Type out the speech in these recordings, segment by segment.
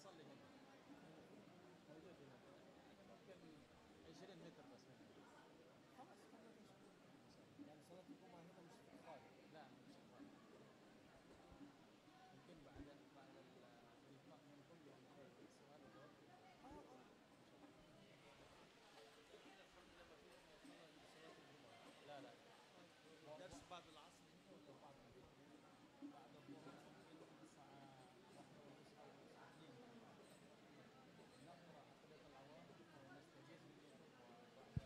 تصلي هنا موجود هنا ممكن 20 متر بس هنا خلاص يعني صلاة الجمعة هنا مش في الخارج لا مش في الخارج ممكن بعد الإطلاق منكم يعني في سؤال وجواب لا لا درس بعد العصر ولا بعد بعد الظهر ممكن الساعة 1:30 أو 2 نقرأ عقيدة العوام ونستجيب منكم وبعدها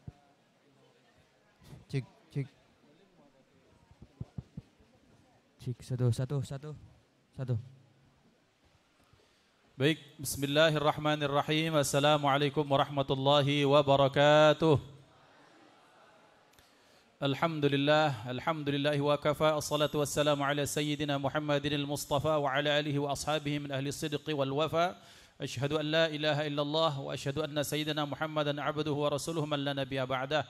Cik, cik. Cik, satu. Baik, bismillahirrahmanirrahim. Assalamualaikum warahmatullahi wabarakatuh. Alhamdulillah wa kafa. Assalatu wassalamu ala sayyidina Muhammadin al-Mustafa wa ala alihi wa ashabihi min ahli sidqi wal wafa. Ashhadu an la ilaha illallah wa ashhadu anna sayyidina Muhammadan abduhu wa rasuluhu man la nabiyya ba'dah.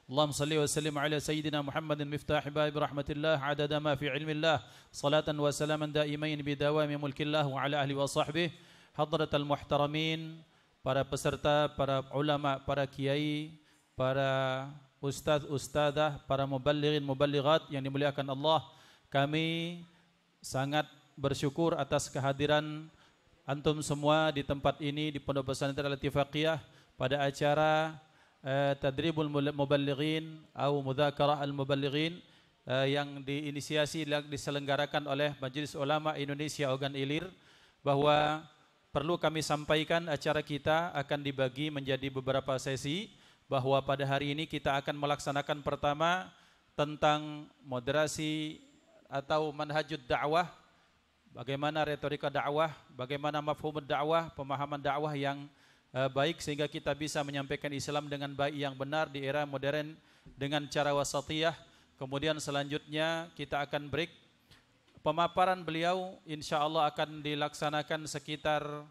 Allahumma salli wa sallim ala sayyidina Muhammadin miftah bab rahmatillah adada ma fi ilmillah salatan wa salaman daimain bidawami mulkillah wa ala ahli wa sahbihi hadratal muhtaramin, para peserta, para ulama, para kiai, para ustadz-ustadzah, para muballighin muballighat yang dimuliakan Allah. Kami sangat bersyukur atas kehadiran antum semua di tempat ini di Pondok Pesantren Al-Ittifaqiyah pada acara Tadribul Muballighin atau Mudzakarah Al-Muballighin yang diinisiasi diselenggarakan oleh Majelis Ulama Indonesia Ogan Ilir, bahwa perlu kami sampaikan acara kita akan dibagi menjadi beberapa sesi, bahwa pada hari ini kita akan melaksanakan pertama tentang moderasi atau manhajud dakwah, bagaimana retorika dakwah, bagaimana mafhumud dakwah, pemahaman dakwah yang baik sehingga kita bisa menyampaikan Islam dengan baik yang benar di era modern dengan cara wasatiyah. Kemudian selanjutnya kita akan break. Pemaparan beliau insya Allah akan dilaksanakan sekitar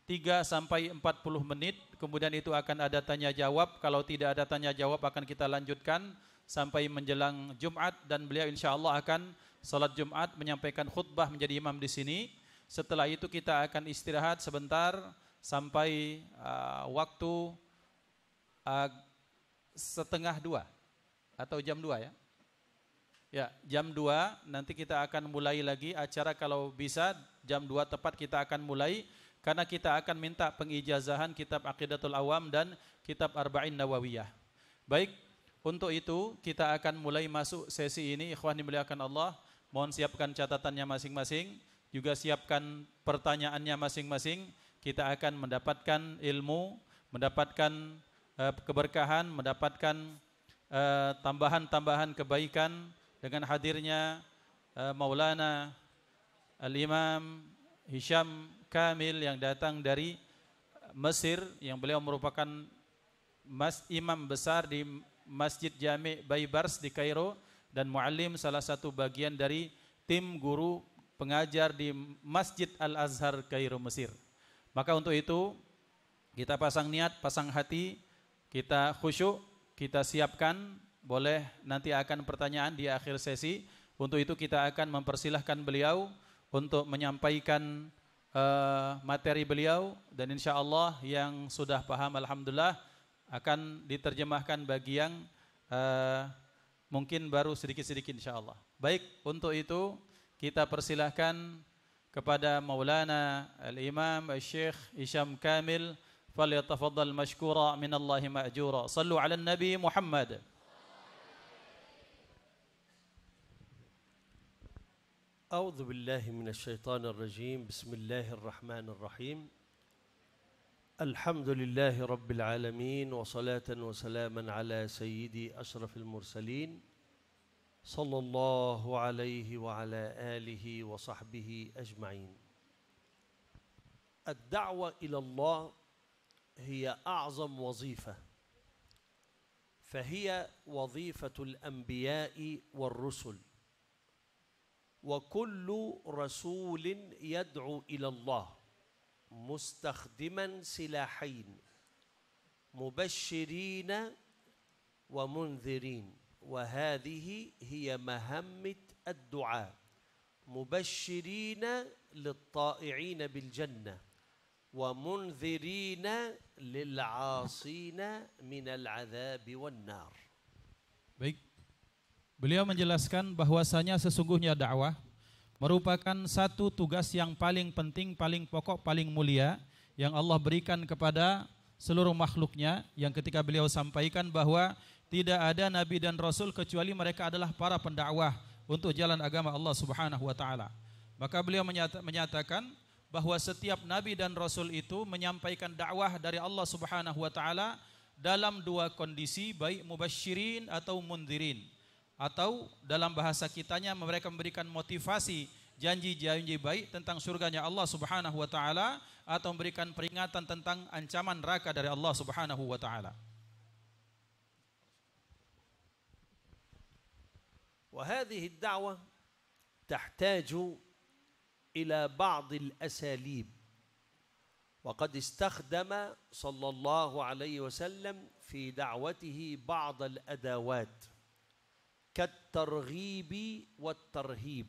3 sampai 40 menit. Kemudian itu akan ada tanya jawab. Kalau tidak ada tanya jawab akan kita lanjutkan sampai menjelang Jumat, dan beliau insya Allah akan salat Jumat menyampaikan khutbah menjadi imam di sini. Setelah itu kita akan istirahat sebentar sampai waktu 1:30 atau jam 2 ya. Ya, jam 2 nanti kita akan mulai lagi acara, kalau bisa jam 2 tepat kita akan mulai, karena kita akan minta pengijazahan kitab Aqidatul Awam dan kitab Arba'in Nawawiyah. Baik, untuk itu kita akan mulai masuk sesi ini. Ikhwan dimuliakan Allah, mohon siapkan catatannya masing-masing, juga siapkan pertanyaannya masing-masing. Kita akan mendapatkan ilmu, mendapatkan keberkahan, mendapatkan tambahan-tambahan kebaikan dengan hadirnya Maulana Al-Imam Hisham Kamil yang datang dari Mesir, yang beliau merupakan imam besar di Masjid Jami' Baybars di Kairo dan muallim, salah satu bagian dari tim guru pengajar di Masjid Al-Azhar Kairo Mesir. Maka untuk itu kita pasang niat, pasang hati, kita khusyuk, kita siapkan. Boleh nanti akan pertanyaan di akhir sesi. Untuk itu kita akan mempersilahkan beliau untuk menyampaikan materi beliau, dan insya Allah yang sudah paham alhamdulillah akan diterjemahkan bagi yang mungkin baru sedikit-sedikit insya Allah. Baik, untuk itu kita persilahkan kepada Maulana Al-Imam Al-Syekh Hisham Kamil, falyatafaddal mashkura minallahi ma'jura. Sallu ala Nabi Muhammad. أعوذ بالله من الشيطان الرجيم. بسم الله الرحمن الرحيم. الحمد لله رب العالمين، وصلاة وسلاما على سيدي أشرف المرسلين صلى الله عليه وعلى آله وصحبه أجمعين. الدعوة إلى الله هي أعظم وظيفة، فهي وظيفة الأنبياء والرسل، وكل رسول يدعو إلى الله مستخدما سلاحين، مبشرين ومنذرين، وهذه هي مهمة الدعاء، مبشرين للطائعين بالجنة ومنذرين للعاصين من العذاب والنار. Baik. Beliau menjelaskan bahwasanya sesungguhnya dakwah merupakan satu tugas yang paling penting, paling pokok, paling mulia yang Allah berikan kepada seluruh makhluknya, yang ketika beliau sampaikan bahwa tidak ada nabi dan rasul kecuali mereka adalah para pendakwah untuk jalan agama Allah Subhanahu wa taala. Maka beliau menyatakan bahwa setiap nabi dan rasul itu menyampaikan dakwah dari Allah Subhanahu wa taala dalam dua kondisi, baik mubasyirin atau mundirin, atau dalam bahasa kitanya mereka memberikan motivasi janji-janji baik tentang surganya Allah Subhanahu wa taala, atau memberikan peringatan tentang ancaman neraka dari Allah Subhanahu wa taala. وهذه الدعوة تحتاج إلى بعض الأساليب، وقد استخدم صلى الله عليه وسلم في دعوته بعض الأدوات كالترغيب والترهيب.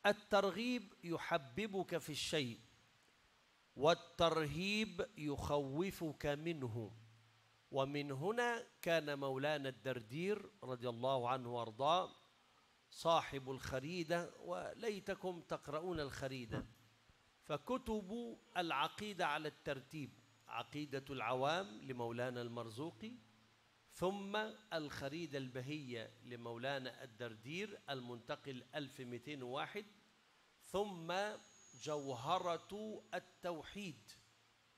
الترغيب يحببك في الشيء، والترهيب يخوفك منه. ومن هنا كان مولانا الدردير رضي الله عنه وارضاه صاحب الخريدة، وليتكم تقرؤون الخريدة، فكتب العقيدة على الترتيب: عقيدة العوام لمولانا المرزوقي، ثم الخريدة البهية لمولانا الدردير المنتقل 1201، ثم جوهرة التوحيد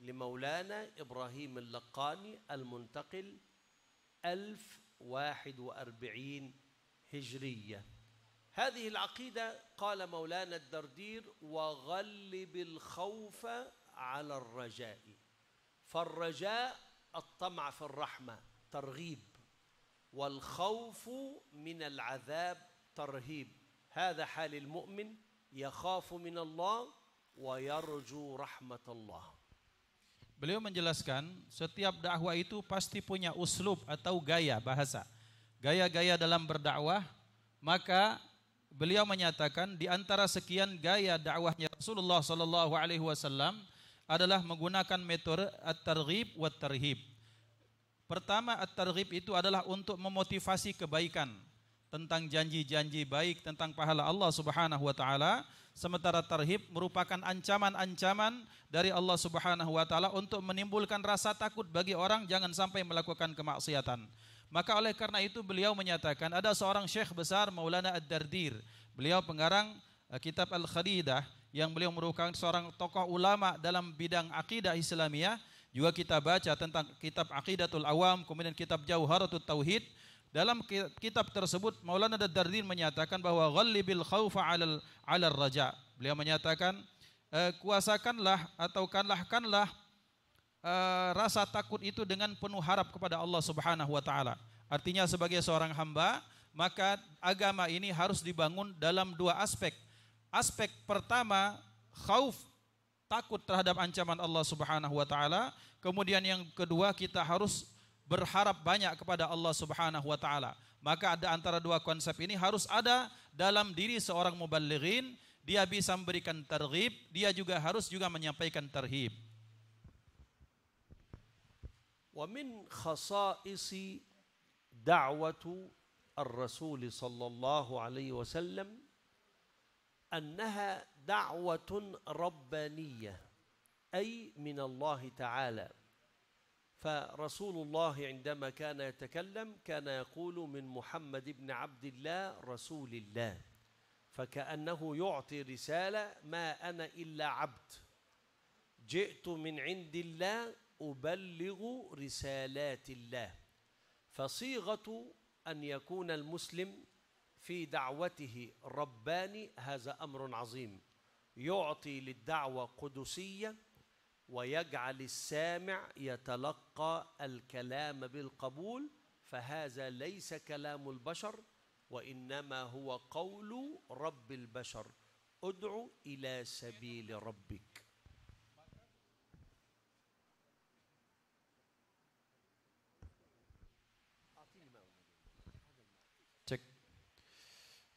لمولانا إبراهيم اللقاني المنتقل 1041 هجرية. هذه العقيدة قال مولانا الدردير: وغلب الخوف على الرجاء. فالرجاء الطمع في الرحمة ترغيب، والخوف من العذاب ترهيب. هذا حال المؤمن، يخاف من الله ويرجو رحمة الله. Beliau menjelaskan setiap dakwah itu pasti punya uslub atau gaya bahasa, gaya-gaya dalam berdakwah. Maka beliau menyatakan di antara sekian gaya dakwahnya Rasulullah sallallahu alaihi wasallam adalah menggunakan metode at-targhib wa tarhib. Pertama, at-targhib itu adalah untuk memotivasi kebaikan, tentang janji-janji baik, tentang pahala Allah Subhanahu wa taala. Sementara tarhib merupakan ancaman-ancaman dari Allah Subhanahu wa taala untuk menimbulkan rasa takut bagi orang jangan sampai melakukan kemaksiatan. Maka oleh karena itu beliau menyatakan, ada seorang syekh besar Maulana Ad-Dardir, beliau pengarang kitab Al-Kharidah, yang beliau merupakan seorang tokoh ulama dalam bidang akidah Islamiyah. Juga kita baca tentang kitab Aqidatul Awam, kemudian kitab Jauharatut Tauhid. Dalam kitab tersebut Maulana Ad-Dardir menyatakan bahwa ghallibil khaufa 'alal raja. Beliau menyatakan kuasakanlah atau kalahkanlah rasa takut itu dengan penuh harap kepada Allah Subhanahu wa taala. Artinya sebagai seorang hamba, maka agama ini harus dibangun dalam dua aspek. Aspek pertama, khauf, takut terhadap ancaman Allah Subhanahu wa taala. Kemudian yang kedua, kita harus berharap banyak kepada Allah Subhanahu wa taala. Maka ada antara dua konsep ini harus ada dalam diri seorang muballighin. Dia bisa memberikan targhib, dia juga harus menyampaikan tarhib. ومن خصائص دعوة الرسول صلى الله عليه وسلم أنها دعوة ربانية، أي من الله تعالى. فرسول الله عندما كان يتكلم كان يقول: من محمد بن عبد الله رسول الله، فكأنه يعطي رسالة: ما أنا إلا عبد، جئت من عند الله أبلغ رسالات الله. فصيغة أن يكون المسلم في دعوته رباني هذا أمر عظيم، يعطي للدعوة قدسية ويجعل السامع يتلقى الكلام بالقبول، فهذا ليس كلام البشر وإنما هو قول رب البشر: ادع إلى سبيل ربك.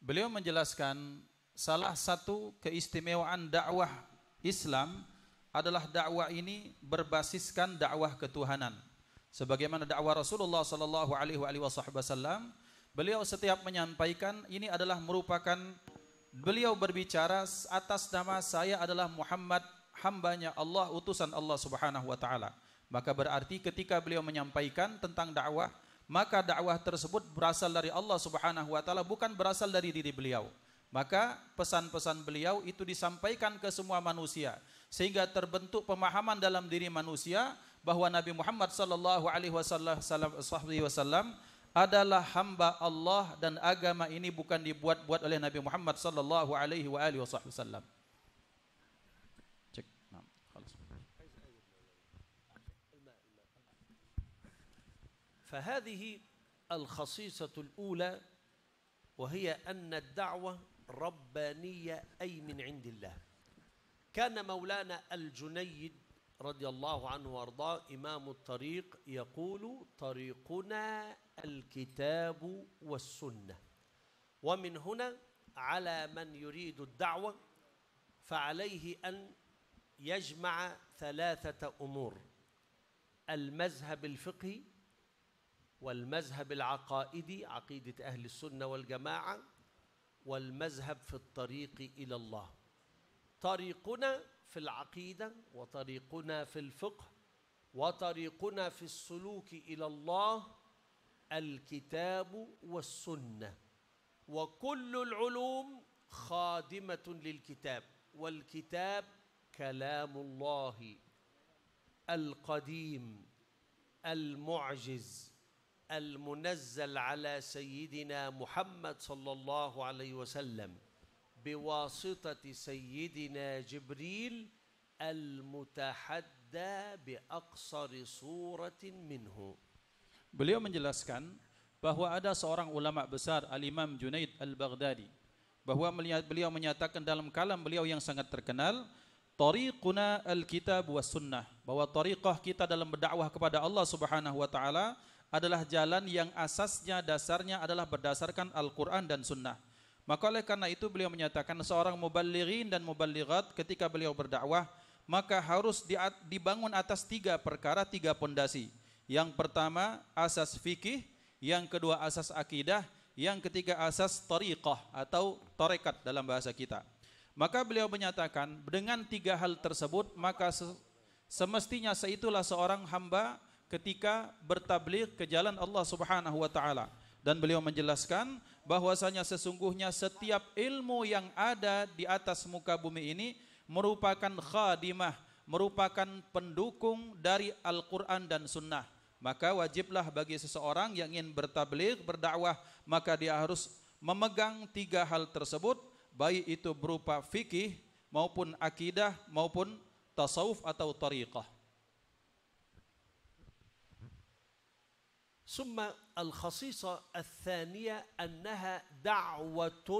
Beliau menjelaskan salah satu keistimewaan dakwah Islam adalah dakwah ini berbasiskan dakwah ketuhanan. Sebagaimana dakwah Rasulullah sallallahu alaihi wasallam, beliau setiap menyampaikan ini adalah merupakan beliau berbicara atas nama saya adalah Muhammad, hambanya Allah, utusan Allah Subhanahu wa taala. Maka berarti ketika beliau menyampaikan tentang dakwah, maka dakwah tersebut berasal dari Allah Subhanahu wa taala, bukan berasal dari diri beliau. Maka pesan-pesan beliau itu disampaikan ke semua manusia, sehingga terbentuk pemahaman dalam diri manusia bahwa Nabi Muhammad sallallahu alaihi wasallam adalah hamba Allah, dan agama ini bukan dibuat-buat oleh Nabi Muhammad sallallahu alaihi wasallam. Cek. Nah, فهذه الخصيصة الأولى، وهي أن الدعوة ربانية أي من عند الله. كان مولانا الجنيد رضي الله عنه وارضاه إمام الطريق يقول: طريقنا الكتاب والسنة. ومن هنا على من يريد الدعوة فعليه أن يجمع ثلاثة أمور: المذهب الفقهي، والمذهب العقائدي عقيدة أهل السنة والجماعة، والمذهب في الطريق إلى الله. طريقنا في العقيدة، وطريقنا في الفقه، وطريقنا في السلوك إلى الله الكتاب والسنة. وكل العلوم خادمة للكتاب، والكتاب كلام الله القديم المعجز المنزل على سيدنا محمد صلى الله عليه وسلم بواسطة سيدنا جبريل المتحدى بأقصر صورة منه. Beliau menjelaskan bahwa ada seorang ulama besar, Al-Imam Junaid Al-Baghdadi, bahwa beliau menyatakan dalam kalam beliau yang sangat terkenal, tariquna al-kitab was sunnah, bahwa tariqah kita dalam berdakwah kepada Allah Subhanahu wa taala adalah jalan yang asasnya, dasarnya adalah berdasarkan Al-Quran dan Sunnah. Maka oleh karena itu beliau menyatakan seorang muballighin dan muballighat ketika beliau berdakwah, maka harus dibangun atas tiga perkara, tiga pondasi. Yang pertama asas fikih, yang kedua asas akidah, yang ketiga asas tariqah atau tarekat dalam bahasa kita. Maka beliau menyatakan dengan tiga hal tersebut, maka semestinya seitulah seorang hamba ketika bertabligh ke jalan Allah Subhanahu wa taala. Dan beliau menjelaskan bahwasanya sesungguhnya setiap ilmu yang ada di atas muka bumi ini merupakan khadimah, merupakan pendukung dari Al-Quran dan Sunnah. Maka wajiblah bagi seseorang yang ingin bertabligh, berdakwah, maka dia harus memegang tiga hal tersebut, baik itu berupa fikih maupun akidah maupun tasawuf atau tariqah. ثم الخصيصة الثانية أنها دعوة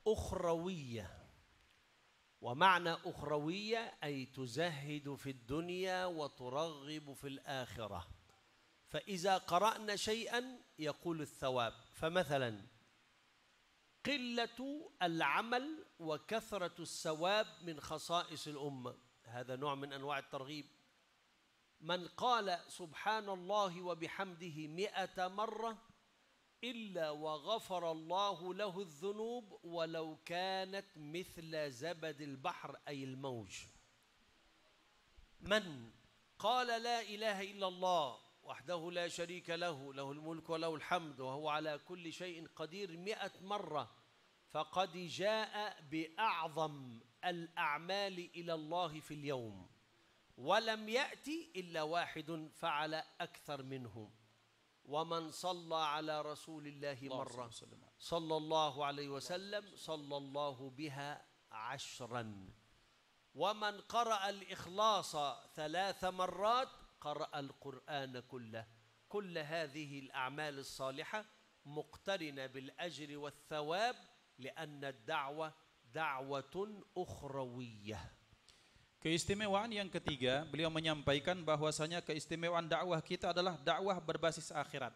أخروية. ومعنى أخروية أي تزهد في الدنيا وترغب في الآخرة. فإذا قرأنا شيئا يقول الثواب. فمثلا قلة العمل وكثرة الثواب من خصائص الأمة، هذا نوع من أنواع الترغيب. من قال سبحان الله وبحمده 100 مرة إلا وغفر الله له الذنوب ولو كانت مثل زبد البحر أي الموج. من قال لا إله إلا الله وحده لا شريك له، له الملك وله الحمد وهو على كل شيء قدير 100 مرة، فقد جاء بأعظم الأعمال إلى الله في اليوم، ولم يأتي إلا واحد فعل أكثر منه. ومن صلى على رسول الله مرة صلى الله عليه وسلم صلى الله بها 10. ومن قرأ الإخلاص 3 مرات قرأ القرآن كله. كل هذه الأعمال الصالحة مقترنة بالأجر والثواب، لأن الدعوة دعوة أخروية. Keistimewaan yang ketiga, beliau menyampaikan bahwasanya keistimewaan dakwah kita adalah dakwah berbasis akhirat.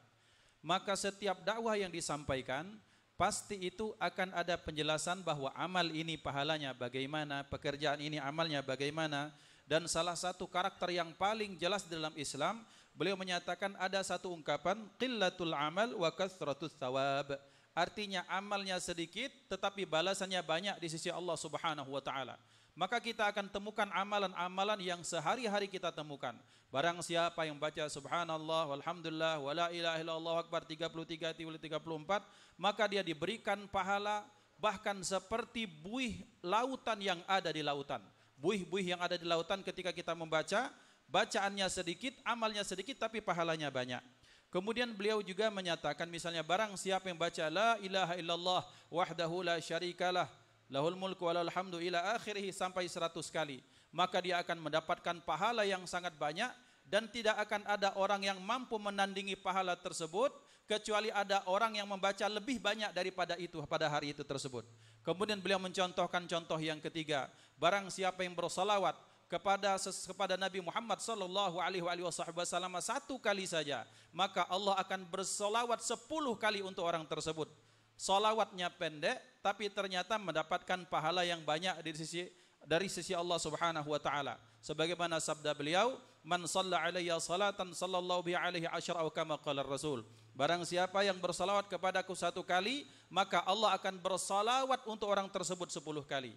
Maka setiap dakwah yang disampaikan pasti itu akan ada penjelasan bahwa amal ini pahalanya bagaimana, pekerjaan ini amalnya bagaimana. Dan salah satu karakter yang paling jelas dalam Islam, beliau menyatakan ada satu ungkapan, qillatul amal wa kathratus thawab. Artinya amalnya sedikit tetapi balasannya banyak di sisi Allah Subhanahu wa taala. Maka kita akan temukan amalan-amalan yang sehari-hari kita temukan. Barang siapa yang baca subhanallah walhamdulillah wala ilaha illallah akbar 33 34, maka dia diberikan pahala bahkan seperti buih lautan yang ada di lautan. Buih-buih yang ada di lautan ketika kita membaca, bacaannya sedikit, amalnya sedikit tapi pahalanya banyak. Kemudian beliau juga menyatakan misalnya barang siapa yang baca la ilaha illallah wahdahu la syarikalah lahul mulku walahul hamdu ila akhirih sampai 100 kali, maka dia akan mendapatkan pahala yang sangat banyak dan tidak akan ada orang yang mampu menandingi pahala tersebut kecuali ada orang yang membaca lebih banyak daripada itu pada hari itu tersebut. Kemudian beliau mencontohkan contoh yang ketiga, barang siapa yang bersalawat kepada Nabi Muhammad sallallahu alaihi wasallam 1 kali saja, maka Allah akan bersalawat 10 kali untuk orang tersebut. Salawatnya pendek tapi ternyata mendapatkan pahala yang banyak dari sisi Allah Subhanahu wa taala. Sebagaimana sabda beliau, "Man shalla alayya salatan sallallahu bihi alaihi asyra atau kama qala Rasul." Barang siapa yang bersalawat kepadaku 1 kali, maka Allah akan bersalawat untuk orang tersebut 10 kali.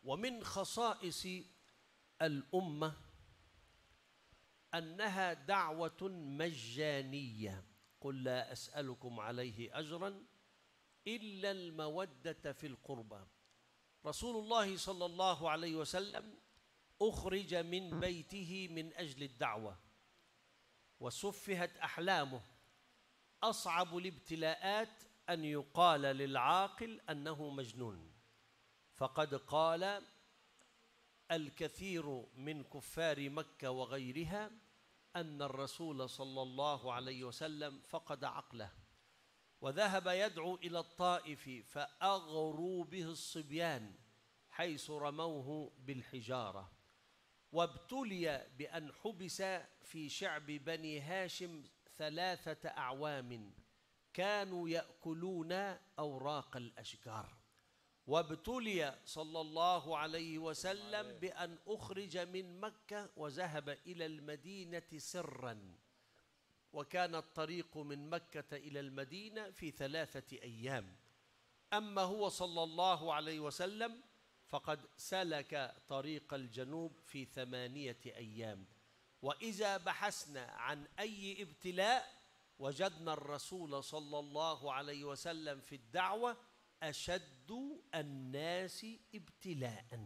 Wa min khasa'isi al-ummah أنها دعوة مجانية قل لا أسألكم عليه أجرا إلا المودة في القربى. رسول الله صلى الله عليه وسلم أخرج من بيته من أجل الدعوة وسفهت أحلامه. أصعب الابتلاءات أن يقال للعاقل أنه مجنون، فقد قال الكثير من كفار مكة وغيرها أن الرسول صلى الله عليه وسلم فقد عقله وذهب يدعو إلى الطائف فأغروا به الصبيان حيث رموه بالحجارة، وابتلي بأن حبس في شعب بني هاشم 3 أعوام كانوا يأكلون أوراق الأشجار، وابتلي صلى الله عليه وسلم بأن أخرج من مكة وذهب إلى المدينة سرا، وكان الطريق من مكة إلى المدينة في 3 أيام. أما هو صلى الله عليه وسلم فقد سلك طريق الجنوب في 8 أيام. وإذا بحثنا عن أي ابتلاء وجدنا الرسول صلى الله عليه وسلم في الدعوة asyaddu an-nasi ibtila'an.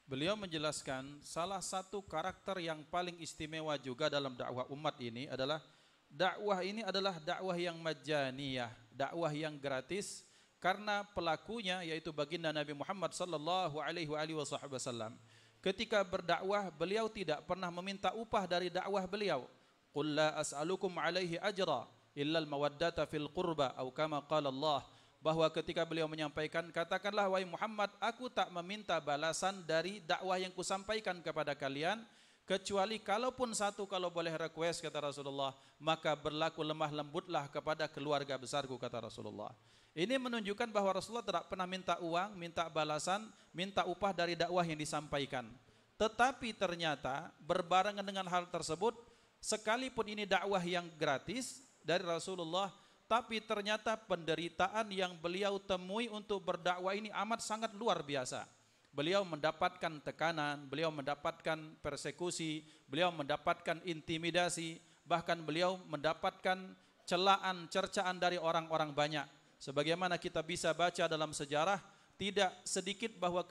Beliau menjelaskan salah satu karakter yang paling istimewa juga dalam dakwah umat ini adalah dakwah ini adalah dakwah yang majaniyah, dakwah yang gratis, karena pelakunya yaitu baginda Nabi Muhammad sallallahu alaihi wasallam. Ketika berdakwah beliau tidak pernah meminta upah dari dakwah beliau. Qul la as'alukum alaihi ajra illa al-mawaddata fil qurba atau kama qala Allah. Bahwa ketika beliau menyampaikan, katakanlah wahai Muhammad, aku tak meminta balasan dari dakwah yang kusampaikan kepada kalian, kecuali kalaupun satu kalau boleh request kata Rasulullah, maka berlaku lemah lembutlah kepada keluarga besarku kata Rasulullah. Ini menunjukkan bahwa Rasulullah tidak pernah minta uang, minta balasan, minta upah dari dakwah yang disampaikan. Tetapi ternyata berbarengan dengan hal tersebut, sekalipun ini dakwah yang gratis dari Rasulullah, tapi ternyata penderitaan yang beliau temui untuk berdakwah ini amat sangat luar biasa. Beliau mendapatkan tekanan, beliau mendapatkan persekusi, beliau mendapatkan intimidasi, bahkan beliau mendapatkan celaan, cercaan dari orang-orang banyak. Sebagaimana kita bisa baca dalam sejarah, tidak sedikit bahwa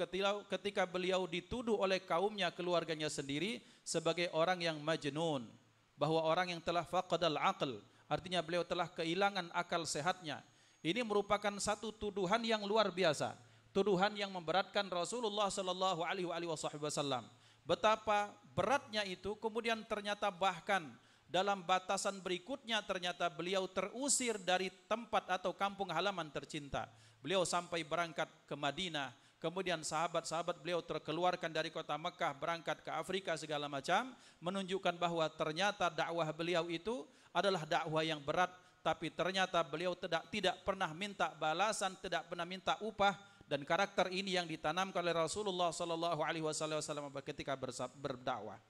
ketika beliau dituduh oleh kaumnya, keluarganya sendiri sebagai orang yang majnun, bahwa orang yang telah faqadal aql, artinya beliau telah kehilangan akal sehatnya. Ini merupakan satu tuduhan yang luar biasa, tuduhan yang memberatkan Rasulullah sallallahu alaihi wasallam. Betapa beratnya itu, kemudian ternyata bahkan dalam batasan berikutnya ternyata beliau terusir dari tempat atau kampung halaman tercinta. Beliau sampai berangkat ke Madinah, kemudian sahabat-sahabat beliau terkeluarkan dari kota Mekah berangkat ke Afrika segala macam, menunjukkan bahwa ternyata dakwah beliau itu adalah dakwah yang berat, tapi ternyata beliau tidak pernah minta balasan, tidak pernah minta upah, dan karakter ini yang ditanamkan oleh Rasulullah sallallahu alaihi wasallam ketika berdakwah.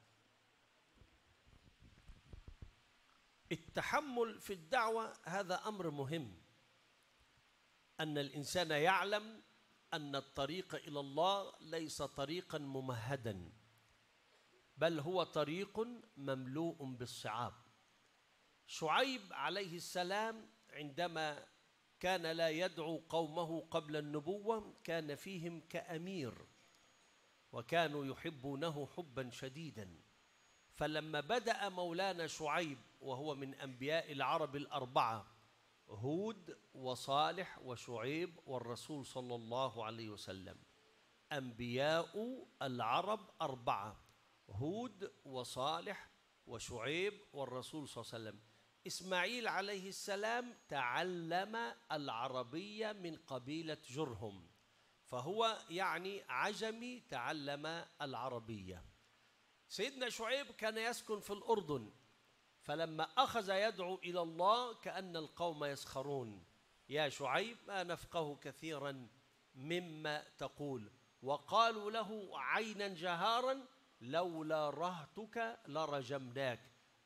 التحمل في الدعوة هذا أمر مهم، أن الإنسان يعلم أن الطريق إلى الله ليس طريقا ممهدا، بل هو طريق مملوء بالصعاب. شعيب عليه السلام عندما كان لا يدعو قومه قبل النبوة كان فيهم كأمير، وكانوا يحبونه حبا شديدا. فلما بدأ مولانا شعيب وهو من أنبياء العرب الأربعة، هود وصالح وشعيب والرسول صلى الله عليه وسلم، أنبياء العرب أربعة، هود وصالح وشعيب والرسول صلى الله عليه وسلم. إسماعيل عليه السلام تعلم العربية من قبيلة جرهم، فهو يعني عجمي تعلم العربية. سيدنا شعيب كان يسكن في الأردن، فلما أخذ يدعو إلى الله كأن القوم يسخرون، يا شعيب ما نفقه كثيرا مما تقول، وقالوا له عينا جهارا لولا رهتك لرجمناك،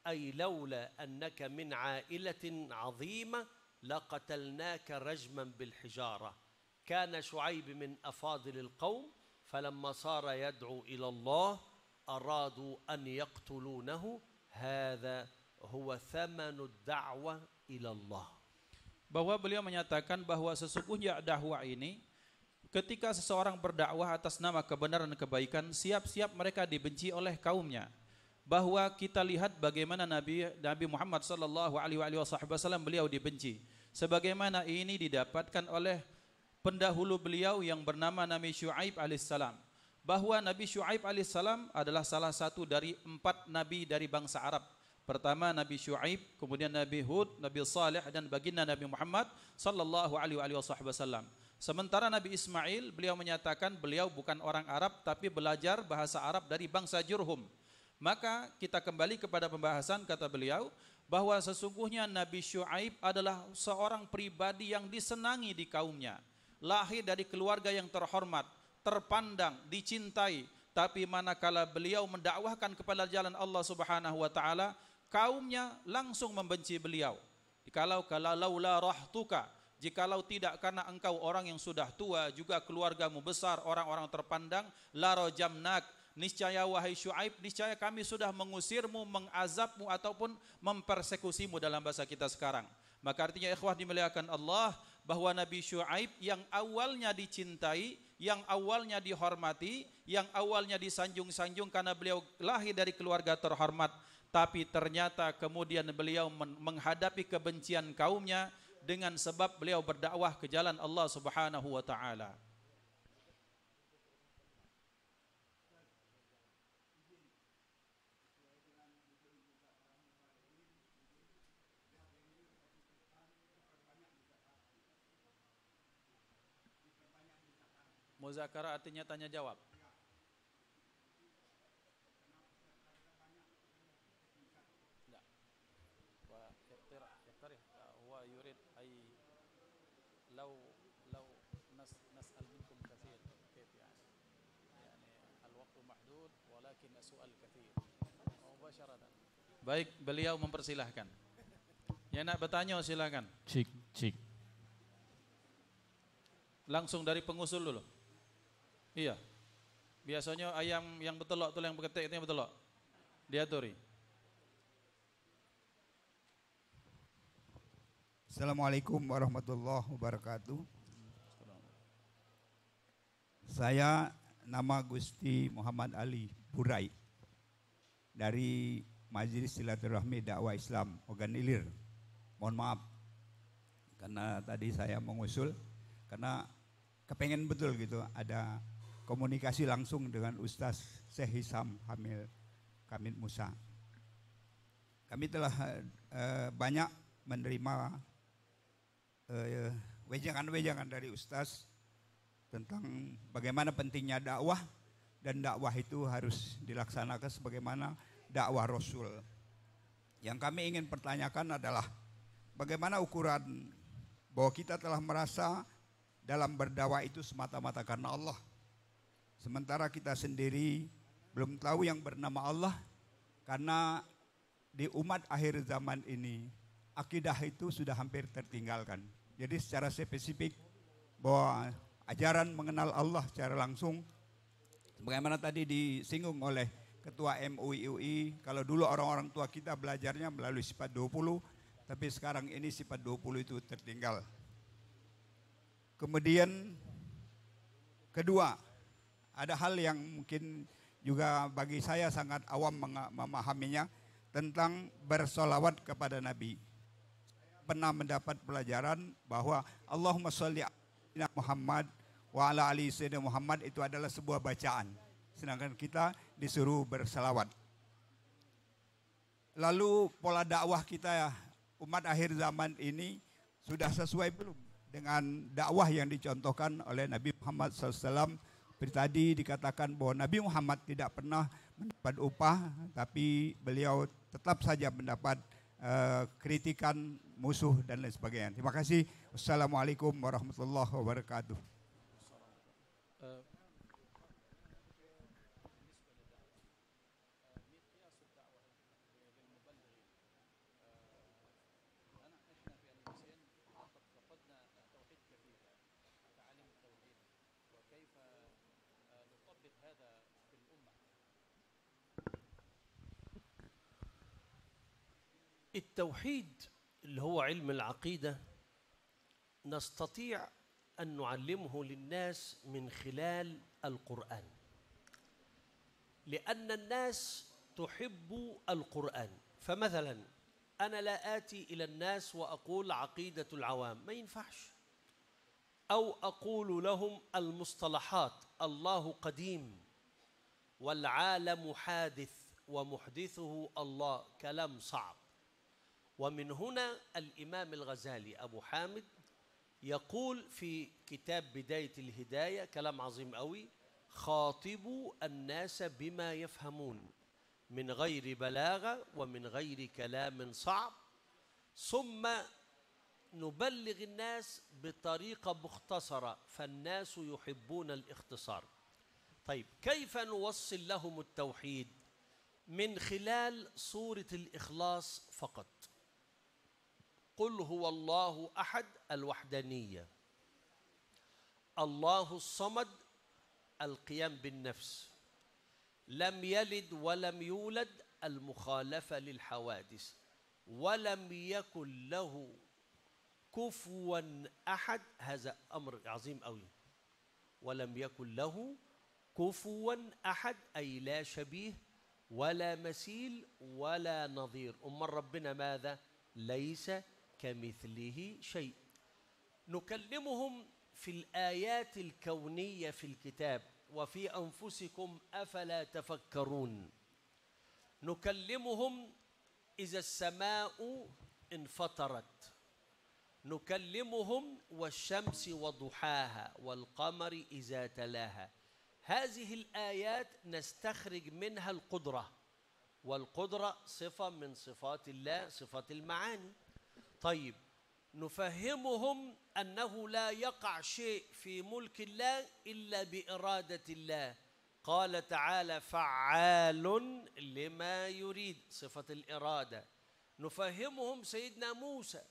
أي لولا أنك من عائلة عظيمة لقتلناك رجما بالحجارة. كان شعيب من أفاضل القوم، فلما صار يدعو إلى الله أرادوا أن يقتلونه، هذا هو ثمن الدعوة إلى الله. Bahwa beliau menyatakan bahwa sesungguhnya dakwah ini, ketika seseorang berdakwah atas nama kebenaran dan kebaikan, siap-siap mereka dibenci oleh kaumnya. Bahwa kita lihat bagaimana Nabi Muhammad sallallahu alaihi wasallam beliau dibenci. Sebagaimana ini didapatkan oleh pendahulu beliau yang bernama Nabi Syuaib alaihissalam. Bahwa Nabi Syuaib alaihissalam adalah salah satu dari 4 nabi dari bangsa Arab. Pertama Nabi Syuaib, kemudian Nabi Hud, Nabi Saleh, dan baginda Nabi Muhammad sallallahu alaihi wasallam. Sementara Nabi Ismail, beliau menyatakan beliau bukan orang Arab tapi belajar bahasa Arab dari bangsa Jurhum. Maka kita kembali kepada pembahasan, kata beliau bahwa sesungguhnya Nabi Syuaib adalah seorang pribadi yang disenangi di kaumnya, lahir dari keluarga yang terhormat, terpandang, dicintai, tapi manakala beliau mendakwahkan kepada jalan Allah Subhanahu wa taala, kaumnya langsung membenci beliau. Jikalau laula rahtuka, jikalau tidak karena engkau orang yang sudah tua, juga keluargamu besar, orang-orang terpandang, la rajamnak, niscaya wahai Syuaib, niscaya kami sudah mengusirmu, mengazabmu ataupun mempersekusimu dalam bahasa kita sekarang. Maka artinya ikhwah dimuliakan Allah, bahwa Nabi Syuaib yang awalnya dicintai, yang awalnya dihormati, yang awalnya disanjung-sanjung karena beliau lahir dari keluarga terhormat, tapi ternyata kemudian beliau menghadapi kebencian kaumnya dengan sebab beliau berdakwah ke jalan Allah Subhanahu wa taala. Muzakarah artinya tanya jawab. Tidak. Wa iqtarih huwa yurid ay law nas'al minkum katsir kayf yani al-waqtu mahdud walakin as-su'al katsir. Mubasharatan. Baik, beliau mempersilahkan. Yang nak bertanya silakan. Cik. Langsung dari pengusul dulu. Iya. Biasanya ayam yang betelok tuh yang beketik itu yang betelok. Diaturi. Assalamualaikum warahmatullahi wabarakatuh. Saya nama Gusti Muhammad Ali Burai dari Majelis Silaturahmi Dakwah Islam Ogan Ilir. Mohon maaf karena tadi saya mengusul karena kepengen betul gitu ada komunikasi langsung dengan Ustaz Syekh Hisam Hamid Musa. Kami telah banyak menerima wejangan-wejangan dari Ustaz tentang bagaimana pentingnya dakwah, dan dakwah itu harus dilaksanakan sebagaimana dakwah Rasul. Yang kami ingin pertanyakan adalah bagaimana ukuran bahwa kita telah merasa dalam berdakwah itu semata-mata karena Allah, sementara kita sendiri belum tahu yang bernama Allah. Karena di umat akhir zaman ini akidah itu sudah hampir tertinggalkan. Jadi secara spesifik bahwa ajaran mengenal Allah secara langsung, sebagaimana tadi disinggung oleh Ketua MUI, kalau dulu orang-orang tua kita belajarnya melalui sifat 20, tapi sekarang ini sifat 20 itu tertinggal. Kemudian kedua, ada hal yang mungkin juga bagi saya sangat awam memahaminya, tentang bersolawat kepada Nabi. Pernah mendapat pelajaran bahwa Allahumma sholli ala Muhammad wa ala ali sayyidina Muhammad itu adalah sebuah bacaan, sedangkan kita disuruh berselawat. Lalu pola dakwah kita umat akhir zaman ini sudah sesuai belum dengan dakwah yang dicontohkan oleh Nabi Muhammad SAW? Seperti tadi dikatakan bahwa Nabi Muhammad tidak pernah mendapat upah, tapi beliau tetap saja mendapat kritikan, musuh dan lain sebagainya. Terima kasih. Wassalamualaikum warahmatullahi wabarakatuh. التوحيد اللي هو علم العقيدة نستطيع أن نعلمه للناس من خلال القرآن، لأن الناس تحب القرآن. فمثلا أنا لا آتي إلى الناس وأقول عقيدة العوام، ما ينفعش، أو أقول لهم المصطلحات الله قديم والعالم حادث ومحدثه الله، كلام صعب. ومن هنا الإمام الغزالي أبو حامد يقول في كتاب بداية الهداية كلام عظيم قوي: خاطبوا الناس بما يفهمون من غير بلاغة ومن غير كلام صعب، ثم نبلغ الناس بطريقة مختصرة، فالناس يحبون الاختصار. طيب كيف نوصل لهم التوحيد؟ من خلال سورة الإخلاص فقط. قل هو الله أحد الوحدانية، الله الصمد القيام بالنفس، لم يلد ولم يولد المخالفة للحوادث، ولم يكن له كفوا أحد، هذا أمر عظيم أوي، ولم يكن له كفوا أحد أي لا شبيه ولا مثيل ولا نظير. أمال ربنا ماذا؟ ليس كمثله شيء. نكلمهم في الآيات الكونية في الكتاب وفي أنفسكم أفلا تفكرون. نكلمهم إذا السماء انفطرت، نكلمهم والشمس وضحاها والقمر إذا تلاها. هذه الآيات نستخرج منها القدرة، والقدرة صفة من صفات الله، صفة المعاني. طيب نفهمهم أنه لا يقع شيء في ملك الله إلا بإرادة الله. قال تعالى: فعال لما يريد، صفة الإرادة. نفهمهم سيدنا موسى: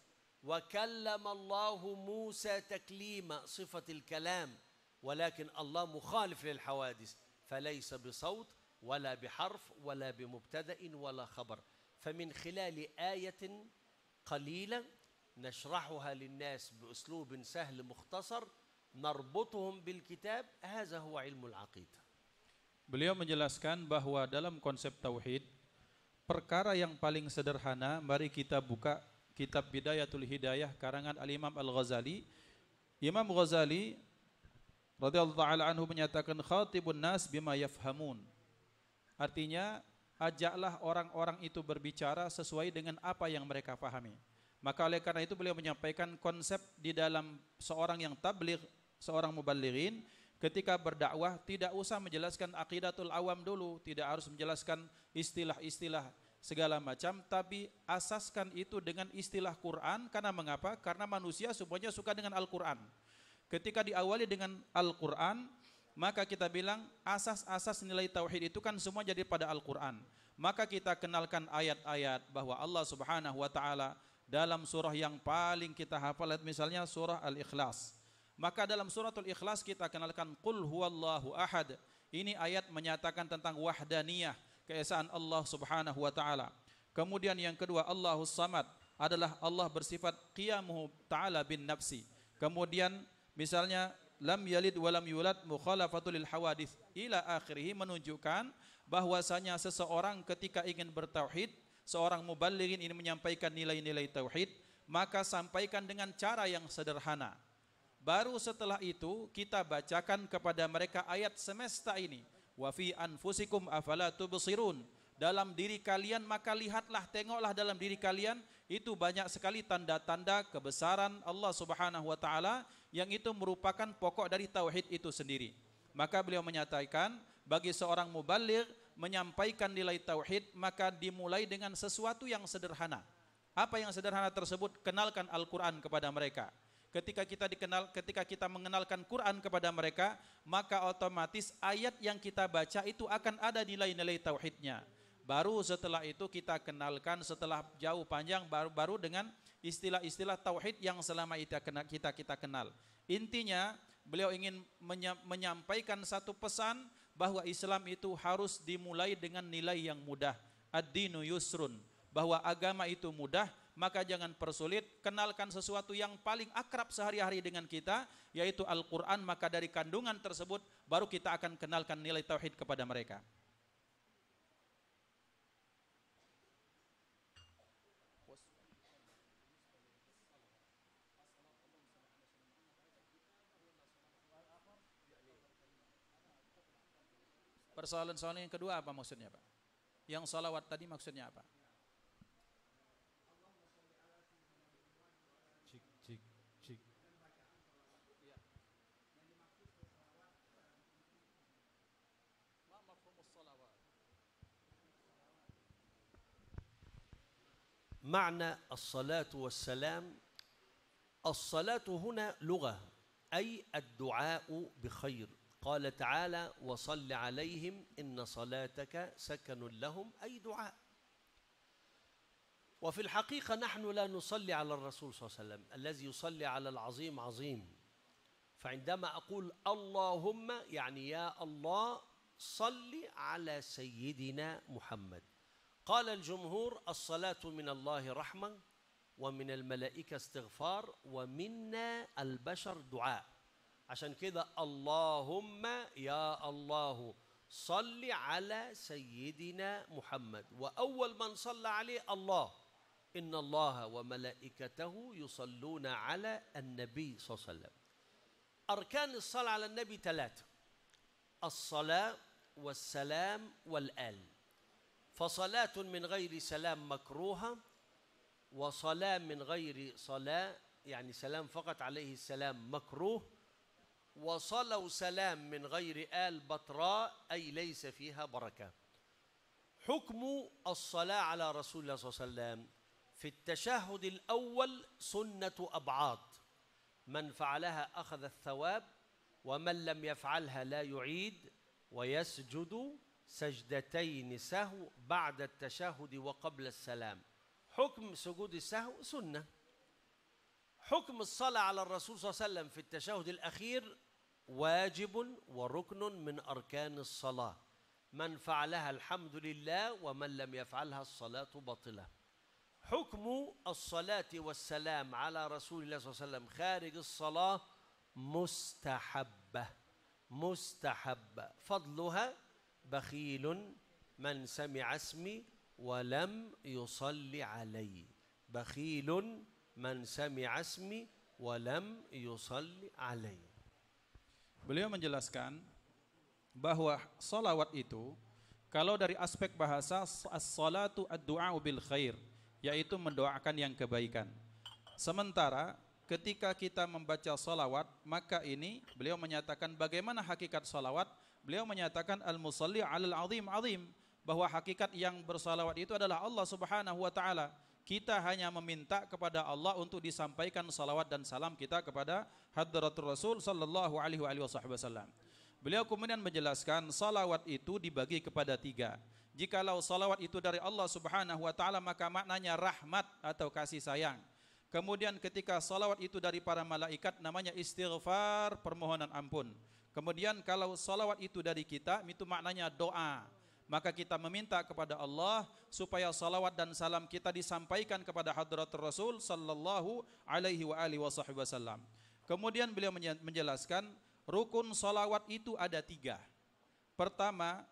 وكلم الله موسى تكليما، صفة الكلام، ولكن الله مخالف للحوادث، فليس بصوت ولا بحرف ولا بمبتدأ ولا خبر. فمن خلال آية قليلة نشرحها للناس بأسلوب سهل مختصر نربطهم بالكتاب، هذا هو علم العقيدة. Beliau menjelaskan bahwa dalam konsep tauhid, perkara yang paling sederhana, mari kita buka kitab Bidayatul Hidayah karangan Al-Imam Al-Ghazali. Imam Ghazali radhiyallahu ta'ala anhu menyatakan khatibun nas bima yafhamun. Artinya, ajaklah orang-orang itu berbicara sesuai dengan apa yang mereka pahami. Maka oleh karena itu beliau menyampaikan konsep di dalam seorang yang tabligh, seorang muballighin ketika berdakwah tidak usah menjelaskan aqidatul awam dulu, tidak harus menjelaskan istilah-istilah segala macam, tapi asaskan itu dengan istilah Quran. Karena mengapa? Karena manusia semuanya suka dengan Al-Quran. Ketika diawali dengan Al-Quran, maka kita bilang asas-asas nilai tauhid itu kan semua jadi pada Al-Quran. Maka kita kenalkan ayat-ayat bahwa Allah Subhanahu wa taala dalam surah yang paling kita hafal, misalnya surah Al-Ikhlas. Maka dalam suratul Ikhlas kita kenalkan Qul huwallahu ahad. Ini ayat menyatakan tentang wahdaniyah, keesaan Allah Subhanahu wa taala. Kemudian yang kedua, Allahus Samad adalah Allah bersifat qiyamuhu ta'ala bin nafsi. Kemudian misalnya lam yalid wa lam yulad mukhalafatul lil hawadits ila akhirih, menunjukkan bahwasanya seseorang ketika ingin bertauhid, seorang muballighin ini menyampaikan nilai-nilai tauhid, maka sampaikan dengan cara yang sederhana. Baru setelah itu kita bacakan kepada mereka ayat semesta ini. Wa fi anfusikum afala tubsirun. Dalam diri kalian maka lihatlah, tengoklah dalam diri kalian, itu banyak sekali tanda-tanda kebesaran Allah Subhanahu wa taala yang itu merupakan pokok dari tauhid itu sendiri. Maka beliau menyatakan bagi seorang muballigh menyampaikan nilai tauhid maka dimulai dengan sesuatu yang sederhana. Apa yang sederhana tersebut? Kenalkan Al-Quran kepada mereka. Ketika kita mengenalkan Quran kepada mereka, maka otomatis ayat yang kita baca itu akan ada nilai-nilai tauhidnya. Baru setelah itu kita kenalkan, setelah jauh panjang baru dengan istilah-istilah tauhid yang selama itu kita kenal. Intinya beliau ingin menyampaikan satu pesan bahwa Islam itu harus dimulai dengan nilai yang mudah. Ad-dinu yusrun, bahwa agama itu mudah, maka jangan persulit. Kenalkan sesuatu yang paling akrab sehari-hari dengan kita, yaitu Al-Quran. Maka dari kandungan tersebut baru kita akan kenalkan nilai tauhid kepada mereka. Persoalan-soalan yang kedua apa maksudnya, Pak? Yang salawat tadi maksudnya apa? Cik. معنى الصلاة والسلام. الصلاة هنا لغة، أي الدعاء بخير. قال تعالى وصل عليهم إن صلاتك سكن لهم، أي دعاء. وفي الحقيقة نحن لا نصلي على الرسول صلى الله عليه وسلم، الذي يصلي على العظيم عظيم. فعندما أقول اللهم يعني يا الله صل على سيدنا محمد. قال الجمهور الصلاة من الله رحمة، ومن الملائكة استغفار، ومنا البشر دعاء. عشان كده اللهم يا الله صل على سيدنا محمد. وأول من صلى عليه الله، إن الله وملائكته يصلون على النبي صلى الله عليه وسلم. أركان الصلاة على النبي 3: الصلاة والسلام والآل. فصلاة من غير سلام مكروهة، وصلاة من غير صلاة يعني سلام فقط عليه السلام مكروه، وصلوا سلام من غير آل بطراء أي ليس فيها بركة. حكم الصلاة على رسول الله صلى الله عليه وسلم في التشهد الأول سنة أبعاد، من فعلها أخذ الثواب، ومن لم يفعلها لا يعيد، ويسجد سجدتين سهو بعد التشهد وقبل السلام. حكم سجود السهو سنة. حكم الصلاة على الرسول صلى الله عليه وسلم في التشهد الأخير واجب وركن من أركان الصلاة، من فعلها الحمد لله، ومن لم يفعلها الصلاة باطلة. حكم الصلاة والسلام على رسول الله صلى الله عليه وسلم خارج الصلاة مستحبة. فضلها بخيل من سمع اسمي ولم يصلي علي. بخيل من سمع اسمي ولم يصلي علي. Beliau menjelaskan bahwa salawat itu kalau dari aspek bahasa as-salatu ad-du'a bil khair, yaitu mendoakan yang kebaikan. Sementara ketika kita membaca salawat, maka ini beliau menyatakan bagaimana hakikat salawat. Beliau menyatakan al-musalli 'alal 'azim 'azim, bahwa hakikat yang bersalawat itu adalah Allah Subhanahu wa taala. Kita hanya meminta kepada Allah untuk disampaikan salawat dan salam kita kepada hadratul Rasul sallallahu alaihi wasallam. Beliau kemudian menjelaskan salawat itu dibagi kepada 3. Jikalau salawat itu dari Allah Subhanahu wa taala, maka maknanya rahmat atau kasih sayang. Kemudian ketika salawat itu dari para malaikat, namanya istighfar, permohonan ampun. Kemudian kalau salawat itu dari kita, itu maknanya doa. Maka kita meminta kepada Allah supaya salawat dan salam kita disampaikan kepada hadratul Rasul sallallahu alaihi wasallam. Kemudian beliau menjelaskan rukun salawat itu ada 3. Pertama,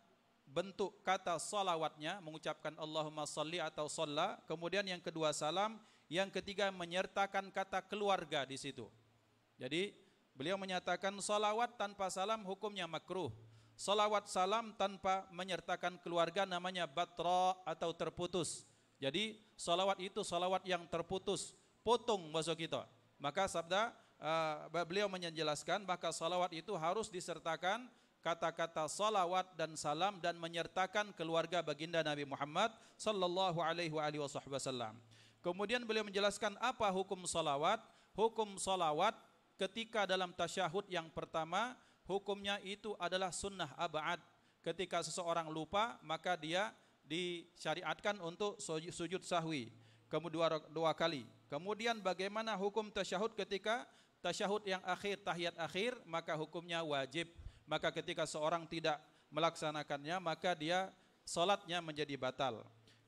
bentuk kata salawatnya, mengucapkan Allahumma salli atau shalla. Kemudian yang kedua salam. Yang ketiga menyertakan kata keluarga di situ. Jadi beliau menyatakan salawat tanpa salam hukumnya makruh. Salawat salam tanpa menyertakan keluarga namanya batra atau terputus. Jadi salawat itu salawat yang terputus, potong bahasa kita. Maka sabda beliau menjelaskan maka salawat itu harus disertakan kata-kata salawat dan salam dan menyertakan keluarga baginda Nabi Muhammad sallallahu alaihi wasallam. Kemudian beliau menjelaskan apa hukum salawat. Hukum salawat ketika dalam tasyahud yang pertama, hukumnya itu adalah sunnah ab'ad. Ketika seseorang lupa, maka dia disyariatkan untuk sujud sahwi. Kemudian 2 kali. Kemudian bagaimana hukum tasyahud ketika tasyahud yang akhir, tahiyat akhir, maka hukumnya wajib. Maka ketika seorang tidak melaksanakannya, maka dia salatnya menjadi batal.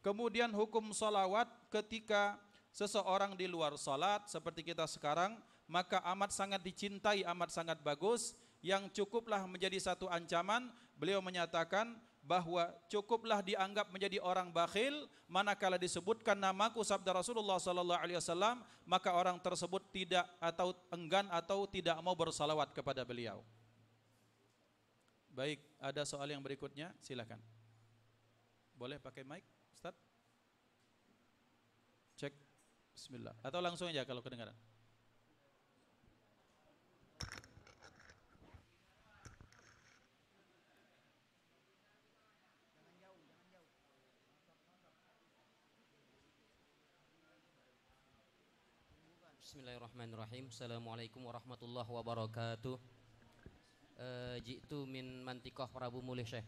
Kemudian hukum salawat ketika seseorang di luar salat seperti kita sekarang, maka amat sangat dicintai, amat sangat bagus. Yang cukuplah menjadi satu ancaman, beliau menyatakan bahwa cukuplah dianggap menjadi orang bakhil manakala disebutkan namaku sabda Rasulullah sallallahu alaihi wasallam, maka orang tersebut tidak atau enggan atau tidak mau bersalawat kepada beliau. Baik, ada soal yang berikutnya, silakan. Boleh pakai mic? Ustaz, cek, bismillah. Atau langsung aja kalau kedengaran. Bismillahirrahmanirrahim. Assalamualaikum warahmatullahi wabarakatuh. Jitu min mantiqah Prabu Mulih Syekh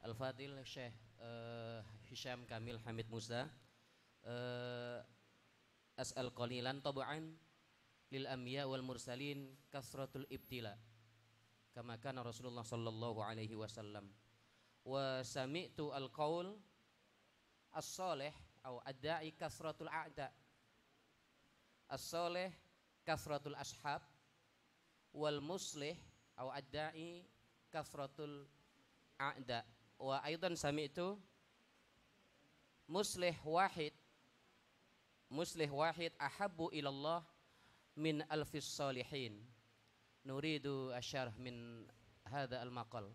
Al-Fadil Syekh Hisham Kamil Hamid Musa. As'al qalilan tab'an lil anbiya wal mursalin kasratul ibtila kama kana Rasulullah sallallahu alaihi wasallam wa sami'tu al-qaul as-salih atau ad-da'i kasratul a'da, as-salih kasratul ashab, wal muslih atau ad-da'i kasratul a'da. Wa aidan sami'tu muslih wahid ahabbu ilallah min alfis salihin. Nuridu asyarh min hadha al-maqal.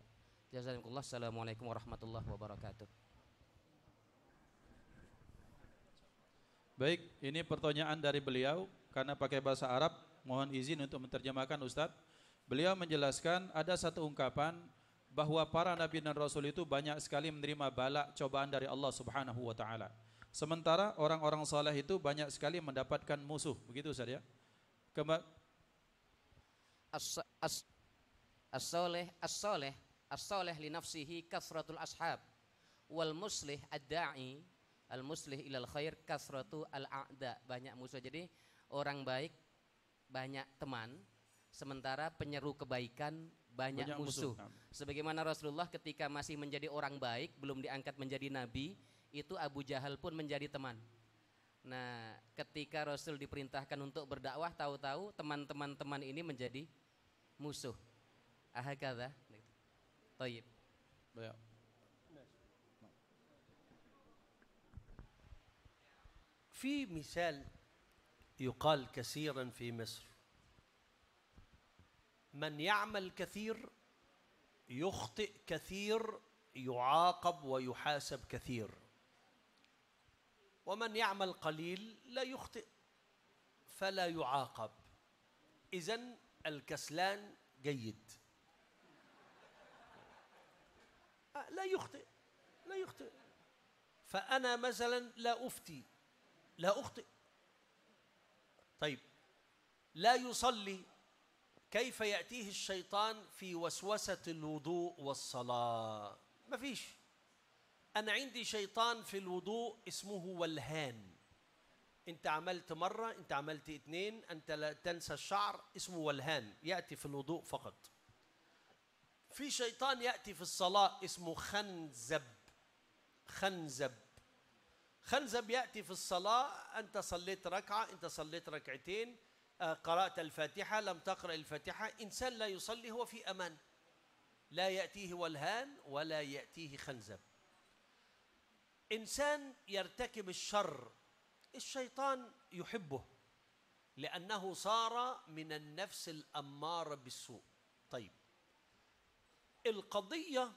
Jazakumullah. Assalamualaikum warahmatullahi wabarakatuh. Baik, ini pertanyaan dari beliau karena pakai bahasa Arab, mohon izin untuk menerjemahkan Ustadz. Beliau menjelaskan ada satu ungkapan bahwa para nabi dan rasul itu banyak sekali menerima bala cobaan dari Allah Subhanahu wa taala. Sementara orang-orang saleh itu banyak sekali mendapatkan musuh, begitu Ustaz ya? As-salih li nafsihi kasratul ashab, wal muslih ad-da'i al-muslih ilal khair kasratu al-a'da, banyak musuh. Jadi orang baik banyak teman, sementara penyeru kebaikan banyak musuh. Sebagaimana Rasulullah ketika masih menjadi orang baik, belum diangkat menjadi nabi, itu Abu Jahal pun menjadi teman. Nah, ketika Rasul diperintahkan untuk berdakwah, tahu-tahu teman-teman ini menjadi musuh. Ahakadha. Tayyib. في مثال يقال كثيرا في مصر: من يعمل كثير يخطئ كثير يعاقب ويحاسب كثير، ومن يعمل قليل لا يخطئ فلا يعاقب. إذن الكسلان جيد، لا يخطئ، لا يخطئ. فأنا مثلا لا أفتي، لا أخطئ. طيب لا يصلي، كيف يأتيه الشيطان في وسوسة الوضوء والصلاة؟ ما فيش. أنا عندي شيطان في الوضوء اسمه ولهان. أنت عملت مرة، أنت عملت اتنين، أنت لا تنسى الشعر، اسمه ولهان، يأتي في الوضوء فقط. في شيطان يأتي في الصلاة اسمه خنزب. خنزب، خنزب يأتي في الصلاة، أنت صليت ركعة، أنت صليت ركعتين، قرأت الفاتحة، لم تقرأ الفاتحة، إنسان لا يصلي هو في أمان، لا يأتيه ولهان ولا يأتيه خنزب. إنسان يرتكب الشر، الشيطان يحبه لأنه صار من النفس الأمارة بالسوء. طيب القضية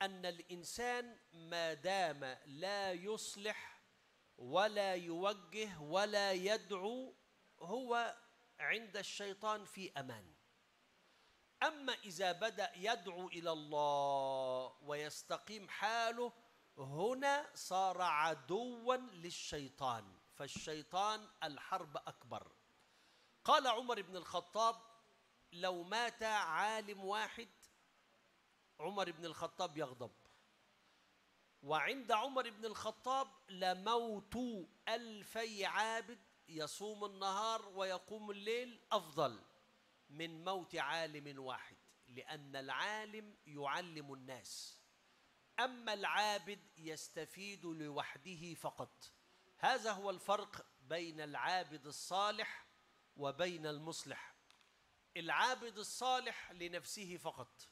أن الإنسان ما دام لا يصلح ولا يوجه ولا يدعو هو عند الشيطان في أمان. أما إذا بدأ يدعو إلى الله ويستقيم حاله، هنا صار عدوا للشيطان، فالشيطان الحرب أكبر. قال عمر بن الخطاب: لو مات عالم واحد عمر بن الخطاب يغضب. وعند عمر بن الخطاب لموت 2000 عابد يصوم النهار ويقوم الليل أفضل من موت عالم واحد، لأن العالم يعلم الناس، أما العابد يستفيد لوحده فقط. هذا هو الفرق بين العابد الصالح وبين المصلح. العابد الصالح لنفسه فقط،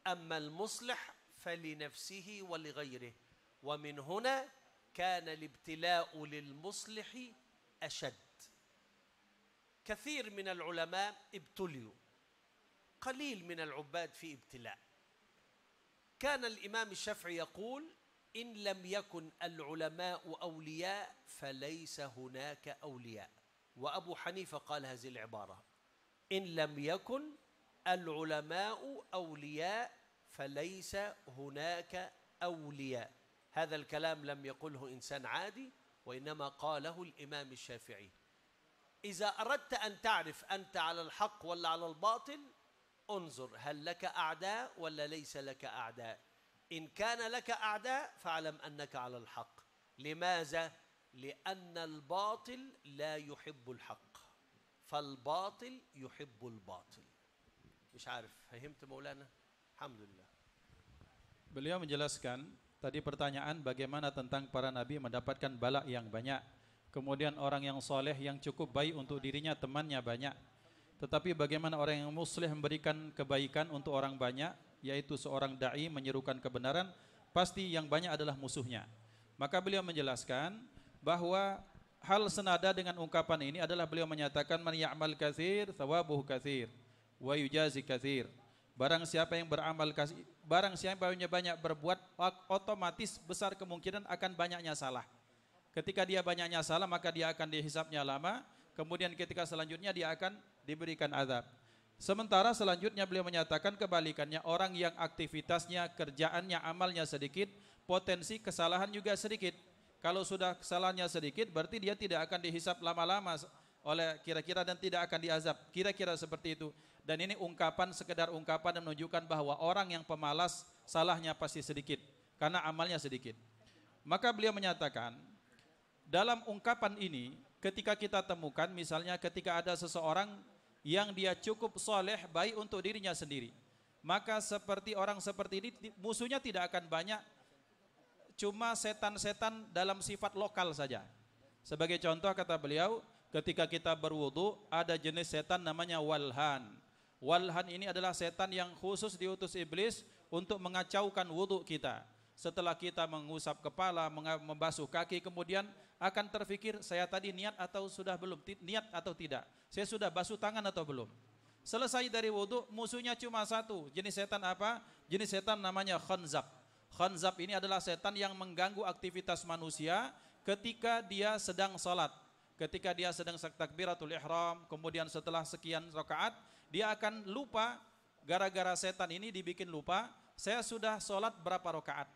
أما المصلح فلنفسه ولغيره. ومن هنا كان الابتلاء للمصلح أشد. كثير من العلماء ابتلوا، قليل من العباد في ابتلاء. كان الإمام الشافعي يقول: إن لم يكن العلماء أولياء فليس هناك أولياء. وأبو حنيفة قال هذه العبارة: إن لم يكن العلماء أولياء فليس هناك أولياء. هذا الكلام لم يقله إنسان عادي، وإنما قاله الإمام الشافعي. إذا أردت أن تعرف أنت على الحق ولا على الباطل، انظر هل لك أعداء ولا ليس لك أعداء. إن كان لك أعداء فاعلم أنك على الحق. لماذا؟ لأن الباطل لا يحب الحق، فالباطل يحب الباطل. مش عارف فهمت مولانا؟ Alhamdulillah. Beliau menjelaskan tadi pertanyaan bagaimana tentang para nabi mendapatkan bala yang banyak, kemudian orang yang soleh yang cukup baik untuk dirinya, temannya banyak. Tetapi bagaimana orang yang muslih memberikan kebaikan untuk orang banyak, yaitu seorang da'i menyerukan kebenaran, pasti yang banyak adalah musuhnya. Maka beliau menjelaskan bahwa hal senada dengan ungkapan ini adalah beliau menyatakan: man ya'mal katsir thawabuhu katsir wa yujazi katsir. Barang siapa yang beramal kasih, barang siapa yang banyak berbuat, otomatis besar kemungkinan akan banyaknya salah. Ketika dia banyaknya salah, maka dia akan dihisapnya lama, kemudian ketika selanjutnya dia akan diberikan azab. Sementara selanjutnya beliau menyatakan kebalikannya, orang yang aktivitasnya, kerjaannya, amalnya sedikit, potensi kesalahan juga sedikit. Kalau sudah kesalahannya sedikit, berarti dia tidak akan dihisap lama-lama oleh kira-kira dan tidak akan diazab. Kira-kira seperti itu. Dan ini ungkapan, sekedar ungkapan dan menunjukkan bahwa orang yang pemalas salahnya pasti sedikit karena amalnya sedikit. Maka beliau menyatakan dalam ungkapan ini ketika kita temukan misalnya ketika ada seseorang yang dia cukup soleh baik untuk dirinya sendiri, maka seperti orang seperti ini musuhnya tidak akan banyak, cuma setan-setan dalam sifat lokal saja. Sebagai contoh kata beliau, ketika kita berwudu ada jenis setan namanya walhan. Walhan ini adalah setan yang khusus diutus iblis untuk mengacaukan wudu kita. Setelah kita mengusap kepala, membasuh kaki, kemudian akan terfikir, saya tadi niat atau sudah belum, niat atau tidak, saya sudah basuh tangan atau belum. Selesai dari wudu, musuhnya cuma satu. Jenis setan apa? Jenis setan namanya khanzab. Khanzab ini adalah setan yang mengganggu aktivitas manusia ketika dia sedang salat. ketika dia sedang takbiratul ihram, kemudian setelah sekian rakaat, dia akan lupa, gara-gara setan ini dibikin lupa, saya sudah sholat berapa rakaat.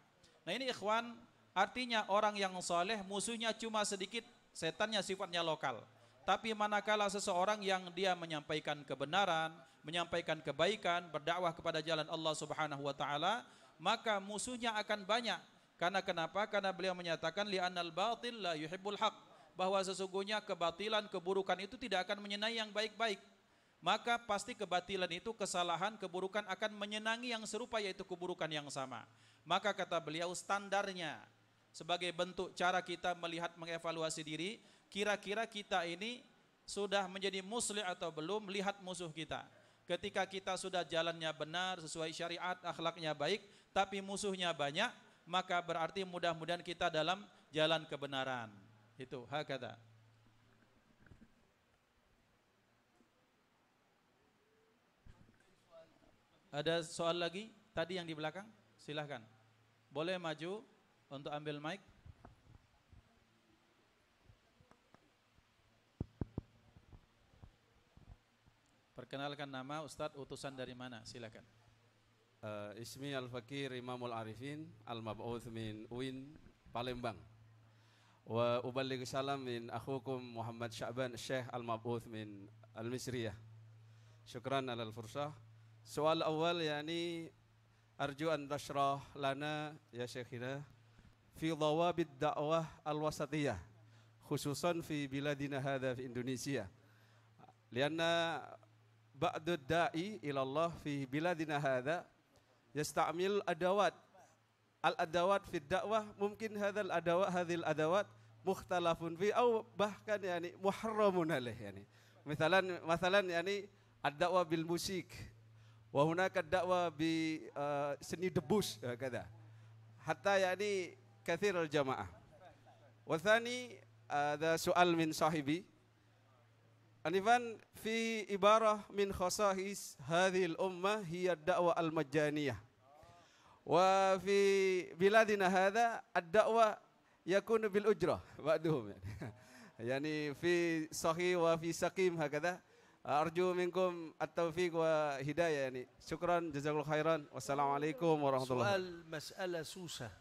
Nah ini ikhwan, artinya orang yang soleh musuhnya cuma sedikit, setannya sifatnya lokal. Tapi manakala seseorang yang dia menyampaikan kebenaran, menyampaikan kebaikan, berdakwah kepada jalan Allah Subhanahu wa taala, maka musuhnya akan banyak. Karena kenapa? Karena beliau menyatakan li'annal batil la yuhibbul haq, bahwa sesungguhnya kebatilan, keburukan itu tidak akan menyenangi yang baik-baik. Maka pasti kebatilan itu, kesalahan, keburukan akan menyenangi yang serupa, yaitu keburukan yang sama. Maka kata beliau, standarnya sebagai bentuk cara kita melihat, mengevaluasi diri, kira-kira kita ini sudah menjadi muslim atau belum, lihat musuh kita. Ketika kita sudah jalannya benar, sesuai syariat, akhlaknya baik, tapi musuhnya banyak, maka berarti mudah-mudahan kita dalam jalan kebenaran. Itu hakada. Ada soal lagi? Tadi yang di belakang? Silahkan. Boleh maju untuk ambil mic. Perkenalkan nama, Ustadz, utusan dari mana? Silakan. Ismi Al-Fakir Imamul Arifin Al-Mab'uth min UIN Palembang. Wa uballigh salam min akhukum Muhammad Sya'ban Syekh Al-Mab'uth min Al-Misriyah. Syukran alal fursah. Soal awal yani arju an tashrah lana ya syekhina fi dhawabid da'wah al-wasatiyah khususan fi biladina hadha fi Indonesia. Lianna ba'du da'i ila Allah fi biladina hadha yasta'mil adawat al-adawat fi da'wah, mungkin hadhal adawat hadhil adawat mukhtalafun fi aw bahkan yani muharramun alaih yani. Mathalan yani ad-da'wah bil musik wa hunaka ad-da'wah bi seni debus kada. Hatta yani kathir al-jamaah. Wa thani ada soal min sahibi. Anifan fi ibarah min khasahis hadhil ummah hiya ad-da'wah al-majjaniyah. Wa fi biladina hadha ad-da'wah yakunu bil ujrah ba'duhum yani fi sahih wa fi saqim hakadha. Arju minkum at-taufiq wa hidayah yani. Syukran jazakallahu khairan. Wassalamualaikum warahmatullahi wabarakatuh. سؤال مسألة سوسة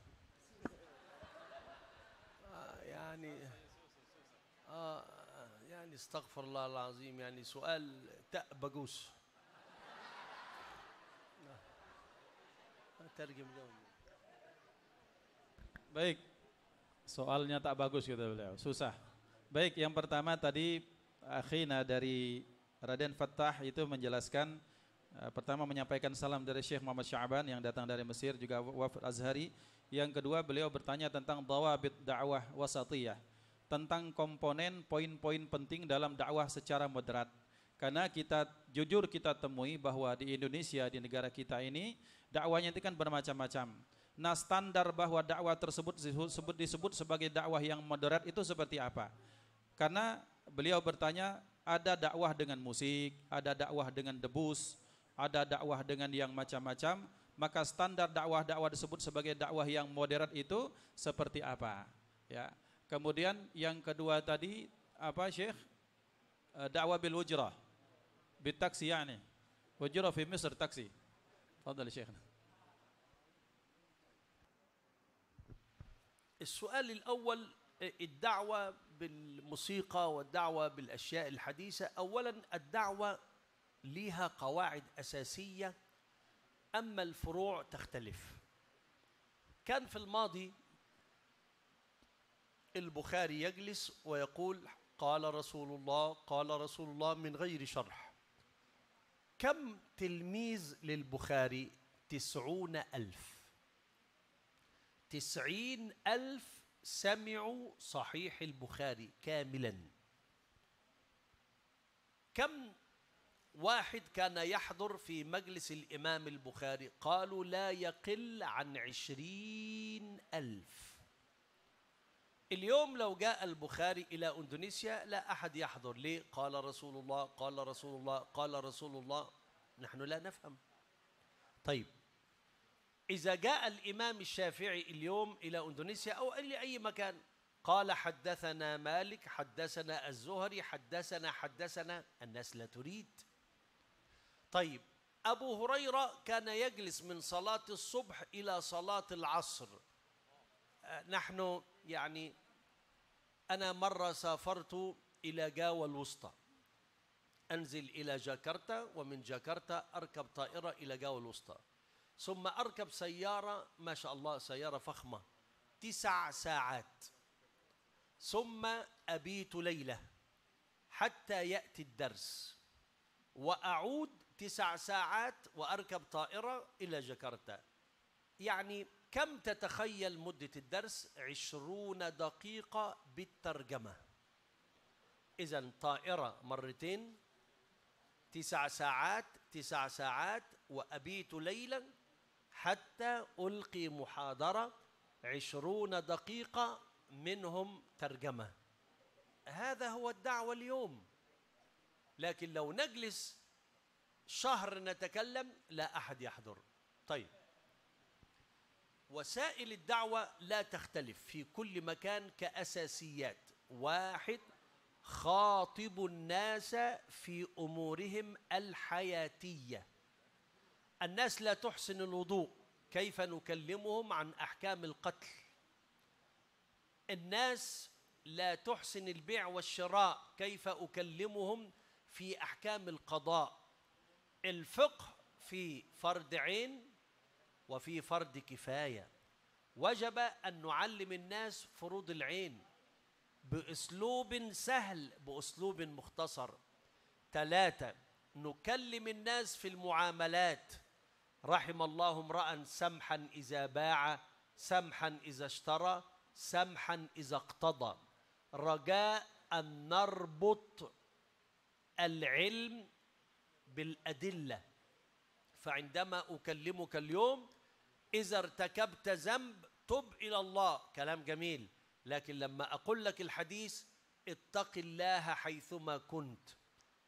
يعني استغفر الله العظيم يعني سؤال تاء بقوس ترجم لهم. Baik, soalnya tak bagus kata beliau, susah. Baik, yang pertama tadi akhina dari Raden Fattah itu menjelaskan, pertama menyampaikan salam dari Syekh Muhammad Sya'ban yang datang dari Mesir, juga Wafd Azhari. Yang kedua beliau bertanya tentang dawabit dakwah wasatiyah, tentang komponen poin-poin penting dalam dakwah secara moderat. Karena kita jujur kita temui bahwa di Indonesia, di negara kita ini, dakwahnya itu kan bermacam-macam. Nah, standar bahwa dakwah tersebut disebut sebagai dakwah yang moderat itu seperti apa? Karena beliau bertanya, ada dakwah dengan musik, ada dakwah dengan debus, ada dakwah dengan yang macam-macam, maka standar dakwah-dakwah disebut sebagai dakwah yang moderat itu seperti apa? Ya. Kemudian yang kedua tadi apa Syekh? Dakwah bil ujrah. Bil taksi yani. Ujrah fi Misr taksi. Fadhal Syekh. السؤال الأول الدعوة بالموسيقى والدعوة بالأشياء الحديثة. أولا الدعوة لها قواعد أساسية، أما الفروع تختلف. كان في الماضي البخاري يجلس ويقول قال رسول الله من غير شرح. كم تلميذ للبخاري؟ 90,000 سمعوا صحيح البخاري كاملا. كم واحد كان يحضر في مجلس الإمام البخاري؟ قالوا لا يقل عن 20,000. اليوم لو جاء البخاري إلى إندونيسيا لا أحد يحضر. ليه؟ قال رسول الله قال رسول الله قال رسول الله. نحن لا نفهم. طيب إذا جاء الإمام الشافعي اليوم إلى إندونيسيا أو إلى أي مكان قال حدثنا مالك حدثنا الزهري حدثنا الناس لا تريد. طيب أبو هريرة كان يجلس من صلاة الصبح إلى صلاة العصر. نحن يعني أنا مرة سافرت إلى جاوة الوسطى، أنزل إلى جاكرتا، ومن جاكرتا أركب طائرة إلى جاوة الوسطى، ثم أركب سيارة ما شاء الله سيارة فخمة 9 ساعات، ثم أبيت ليلة حتى يأتي الدرس، وأعود 9 ساعات وأركب طائرة إلى جاكرتا. يعني كم تتخيل مدة الدرس؟ 20 دقيقة بالترجمة. إذن طائرة مرتين، 9 ساعات 9 ساعات، وأبيت ليلا حتى ألقي محاضرة 20 دقيقة منهم ترجمة. هذا هو الدعوة اليوم. لكن لو نجلس شهر نتكلم لا أحد يحضر. طيب وسائل الدعوة لا تختلف في كل مكان كأساسيات. 1، خاطب الناس في أمورهم الحياتية. الناس لا تحسن الوضوء، كيف نكلمهم عن أحكام القتل؟ الناس لا تحسن البيع والشراء، كيف أكلمهم في أحكام القضاء؟ الفقه في فرض عين وفي فرض كفاية. وجب أن نعلم الناس فروض العين بأسلوب سهل، بأسلوب مختصر. 3، نكلم الناس في المعاملات. رحم الله امرأ سمحا إذا باع، سمحا إذا اشترى، سمحا إذا اقتضى، رجاء أن نربط العلم بالأدلة. فعندما أكلمك اليوم إذا ارتكبت ذنب تب إلى الله، كلام جميل، لكن لما أقول لك الحديث اتق الله حيثما كنت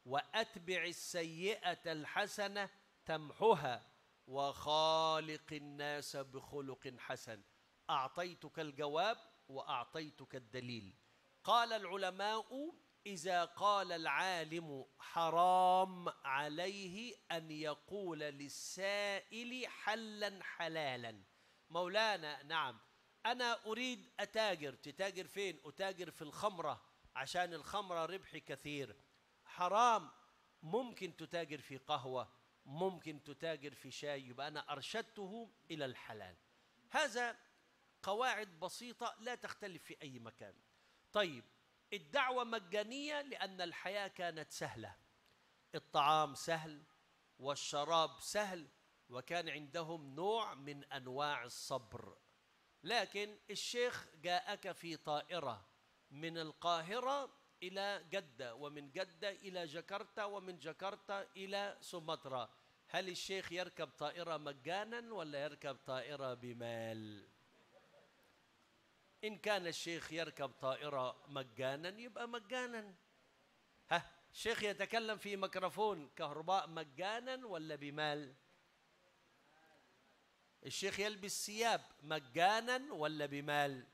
وأتبع السيئة الحسنة تمحها وخالق الناس بخلق حسن، أعطيتك الجواب وأعطيتك الدليل. قال العلماء إذا قال العالم حرام عليه أن يقول للسائل حلا حلالا. مولانا نعم أنا أريد أتاجر. تتاجر فين؟ أتاجر في الخمرة عشان الخمرة ربح كثير. حرام. ممكن تتاجر في قهوة، ممكن تتاجر في شاي، يبقى أنا أرشدته إلى الحلال. هذا قواعد بسيطة لا تختلف في أي مكان. طيب الدعوة مجانية لأن الحياة كانت سهلة، الطعام سهل والشراب سهل، وكان عندهم نوع من أنواع الصبر. لكن الشيخ جاءك في طائرة من القاهرة إلى جدة، ومن جدة إلى جاكرتا، ومن جاكرتا إلى سومطرة. هل الشيخ يركب طائرة مجانا ولا يركب طائرة بمال؟ إن كان الشيخ يركب طائرة مجانا يبقى مجانا. الشيخ يتكلم في ميكروفون كهرباء مجانا ولا بمال؟ الشيخ يلبس ثياب مجانا ولا بمال؟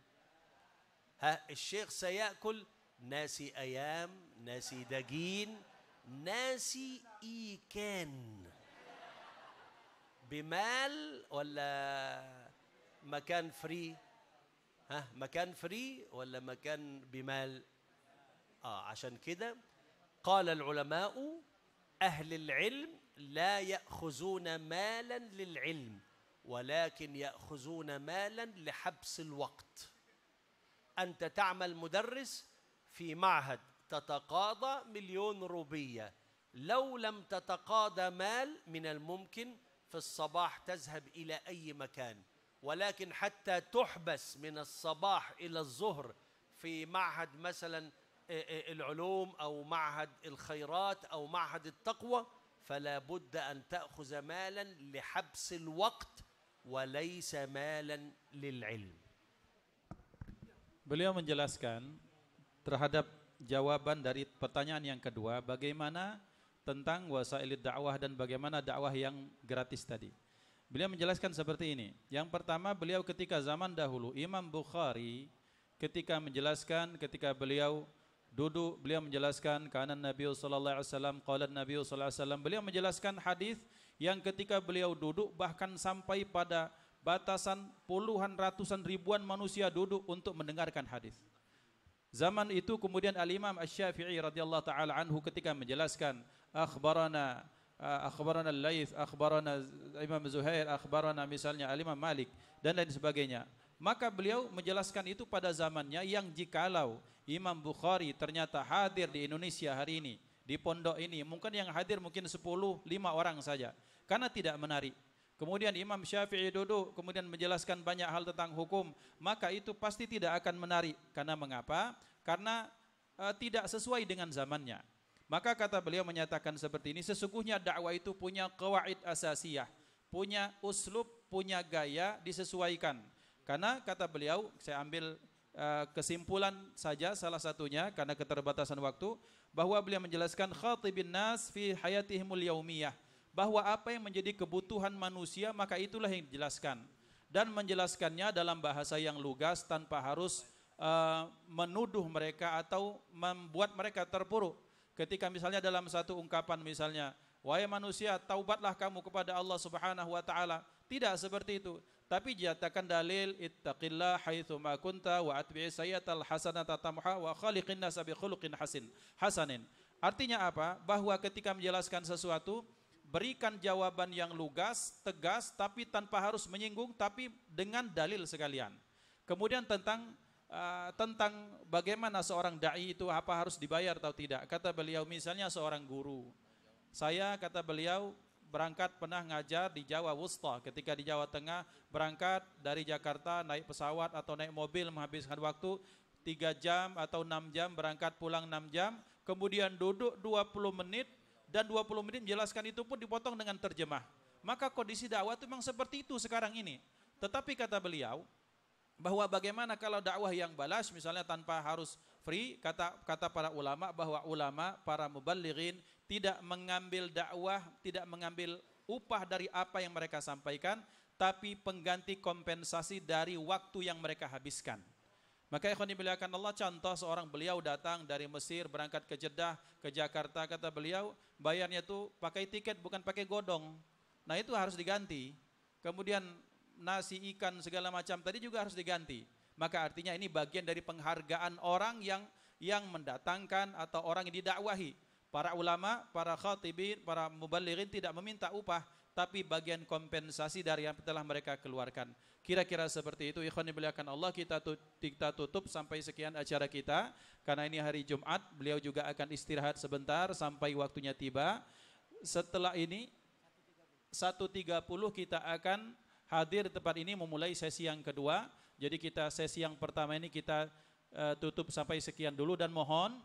الشيخ سيأكل ناسي أيام، ناسي دجين، ناسي إيكان، بمال ولا مكان فري؟ مكان فري ولا مكان بمال؟ عشان كده قال العلماء أهل العلم لا يأخذون مالا للعلم، ولكن يأخذون مالا لحبس الوقت. أنت تعمل مدرس في معهد تتقاضى 1,000,000 روبية، لو لم تتقاضى مال من الممكن في الصباح تذهب إلى أي مكان، ولكن حتى تحبس من الصباح إلى الظهر في معهد مثلا العلوم أو معهد الخيرات أو معهد التقوى، فلا بد أن تأخذ مالا لحبس الوقت وليس مالا للعلم. Beliau menjelaskan terhadap jawaban dari pertanyaan yang kedua, bagaimana tentang wasailid dakwah dan bagaimana dakwah yang gratis tadi. Beliau menjelaskan seperti ini. Yang pertama, beliau ketika zaman dahulu Imam Bukhari ketika menjelaskan, ketika beliau duduk, beliau menjelaskan karena Nabi sallallahu alaihi wasallam, qala Nabi sallallahu alaihi wasallam, beliau menjelaskan hadis yang ketika beliau duduk bahkan sampai pada batasan puluhan, ratusan, ribuan manusia duduk untuk mendengarkan hadis. Zaman itu kemudian Al-Imam Asy-Syafi'i radhiyallahu taala anhu ketika menjelaskan akhbarana Al-Laits, akhbarana Imam Zuhair, akhbarana misalnya Al-Imam Malik dan lain sebagainya. Maka beliau menjelaskan itu pada zamannya yang jikalau Imam Bukhari ternyata hadir di Indonesia hari ini, di pondok ini, mungkin yang hadir mungkin 10, 5 orang saja, karena tidak menarik. Kemudian Imam Syafi'i duduk, kemudian menjelaskan banyak hal tentang hukum, maka itu pasti tidak akan menarik. Karena mengapa? Karena tidak sesuai dengan zamannya. Maka kata beliau menyatakan seperti ini, sesungguhnya dakwah itu punya qawaid asasiyah, punya uslub, punya gaya disesuaikan. Karena kata beliau, saya ambil kesimpulan saja salah satunya karena keterbatasan waktu, bahwa beliau menjelaskan khatibin nas fi hayatihimul yaumiyah, bahwa apa yang menjadi kebutuhan manusia maka itulah yang dijelaskan, dan menjelaskannya dalam bahasa yang lugas tanpa harus menuduh mereka atau membuat mereka terpuruk. Ketika misalnya dalam satu ungkapan misalnya, wahai manusia, taubatlah kamu kepada Allah Subhanahu wa taala. Tidak seperti itu. Tapi dinyatakan dalil ittaqillah haitsu ma kunta wa atbi'i sayyatal hasanata tamha wa khaliqin nas bi khuluqin hasanin. Artinya apa? Bahwa ketika menjelaskan sesuatu, berikan jawaban yang lugas, tegas, tapi tanpa harus menyinggung, tapi dengan dalil sekalian. Kemudian tentang bagaimana seorang dai itu apa harus dibayar atau tidak. Kata beliau misalnya seorang guru. Saya kata beliau berangkat pernah ngajar di Jawa Wusta, ketika di Jawa Tengah, berangkat dari Jakarta naik pesawat atau naik mobil menghabiskan waktu 3 jam atau 6 jam, berangkat pulang 6 jam, kemudian duduk 20 menit dan 20 menit menjelaskan itu pun dipotong dengan terjemah. Maka kondisi dakwah itu memang seperti itu sekarang ini. Tetapi kata beliau, bahwa bagaimana kalau dakwah yang balas misalnya tanpa harus free, kata para ulama bahwa ulama, para muballighin tidak mengambil dakwah, tidak mengambil upah dari apa yang mereka sampaikan, tapi pengganti kompensasi dari waktu yang mereka habiskan. Maka ikhwan dimuliakan Allah, contoh seorang beliau datang dari Mesir berangkat ke Jeddah, ke Jakarta, kata beliau bayarnya tuh pakai tiket bukan pakai godong. Nah itu harus diganti. Kemudian nasi, ikan, segala macam tadi juga harus diganti. Maka artinya ini bagian dari penghargaan orang yang mendatangkan atau orang yang didakwahi. Para ulama, para khatibin, para muballighin tidak meminta upah, tapi bagian kompensasi dari yang telah mereka keluarkan. Kira-kira seperti itu. Ikhwan dimuliakan Allah, kita tutup sampai sekian acara kita. Karena ini hari Jumat, beliau juga akan istirahat sebentar sampai waktunya tiba. Setelah ini 1.30 kita akan hadir di tempat ini memulai sesi yang kedua. Jadi kita sesi yang pertama ini kita tutup sampai sekian dulu, dan mohon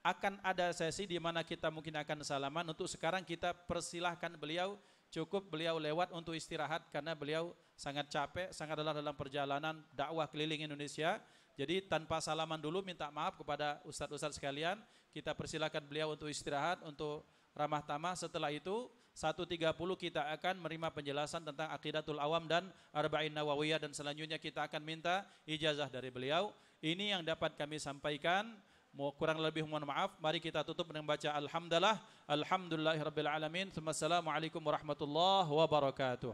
akan ada sesi di mana kita mungkin akan salaman. Untuk sekarang kita persilahkan beliau, cukup beliau lewat untuk istirahat karena beliau sangat capek, sangat lelah dalam perjalanan dakwah keliling Indonesia. Jadi tanpa salaman dulu minta maaf kepada ustadz-ustadz sekalian. Kita persilahkan beliau untuk istirahat, untuk ramah tamah. Setelah itu 1.30 kita akan menerima penjelasan tentang Aqidatul Awam dan Arba'in Nawawiyah, dan selanjutnya kita akan minta ijazah dari beliau. Ini yang dapat kami sampaikan. Kurang lebih mohon maaf. Mari kita tutup dengan baca alhamdulillah, alhamdulillahirabbil alamin. Assalamualaikum warahmatullahi wabarakatuh.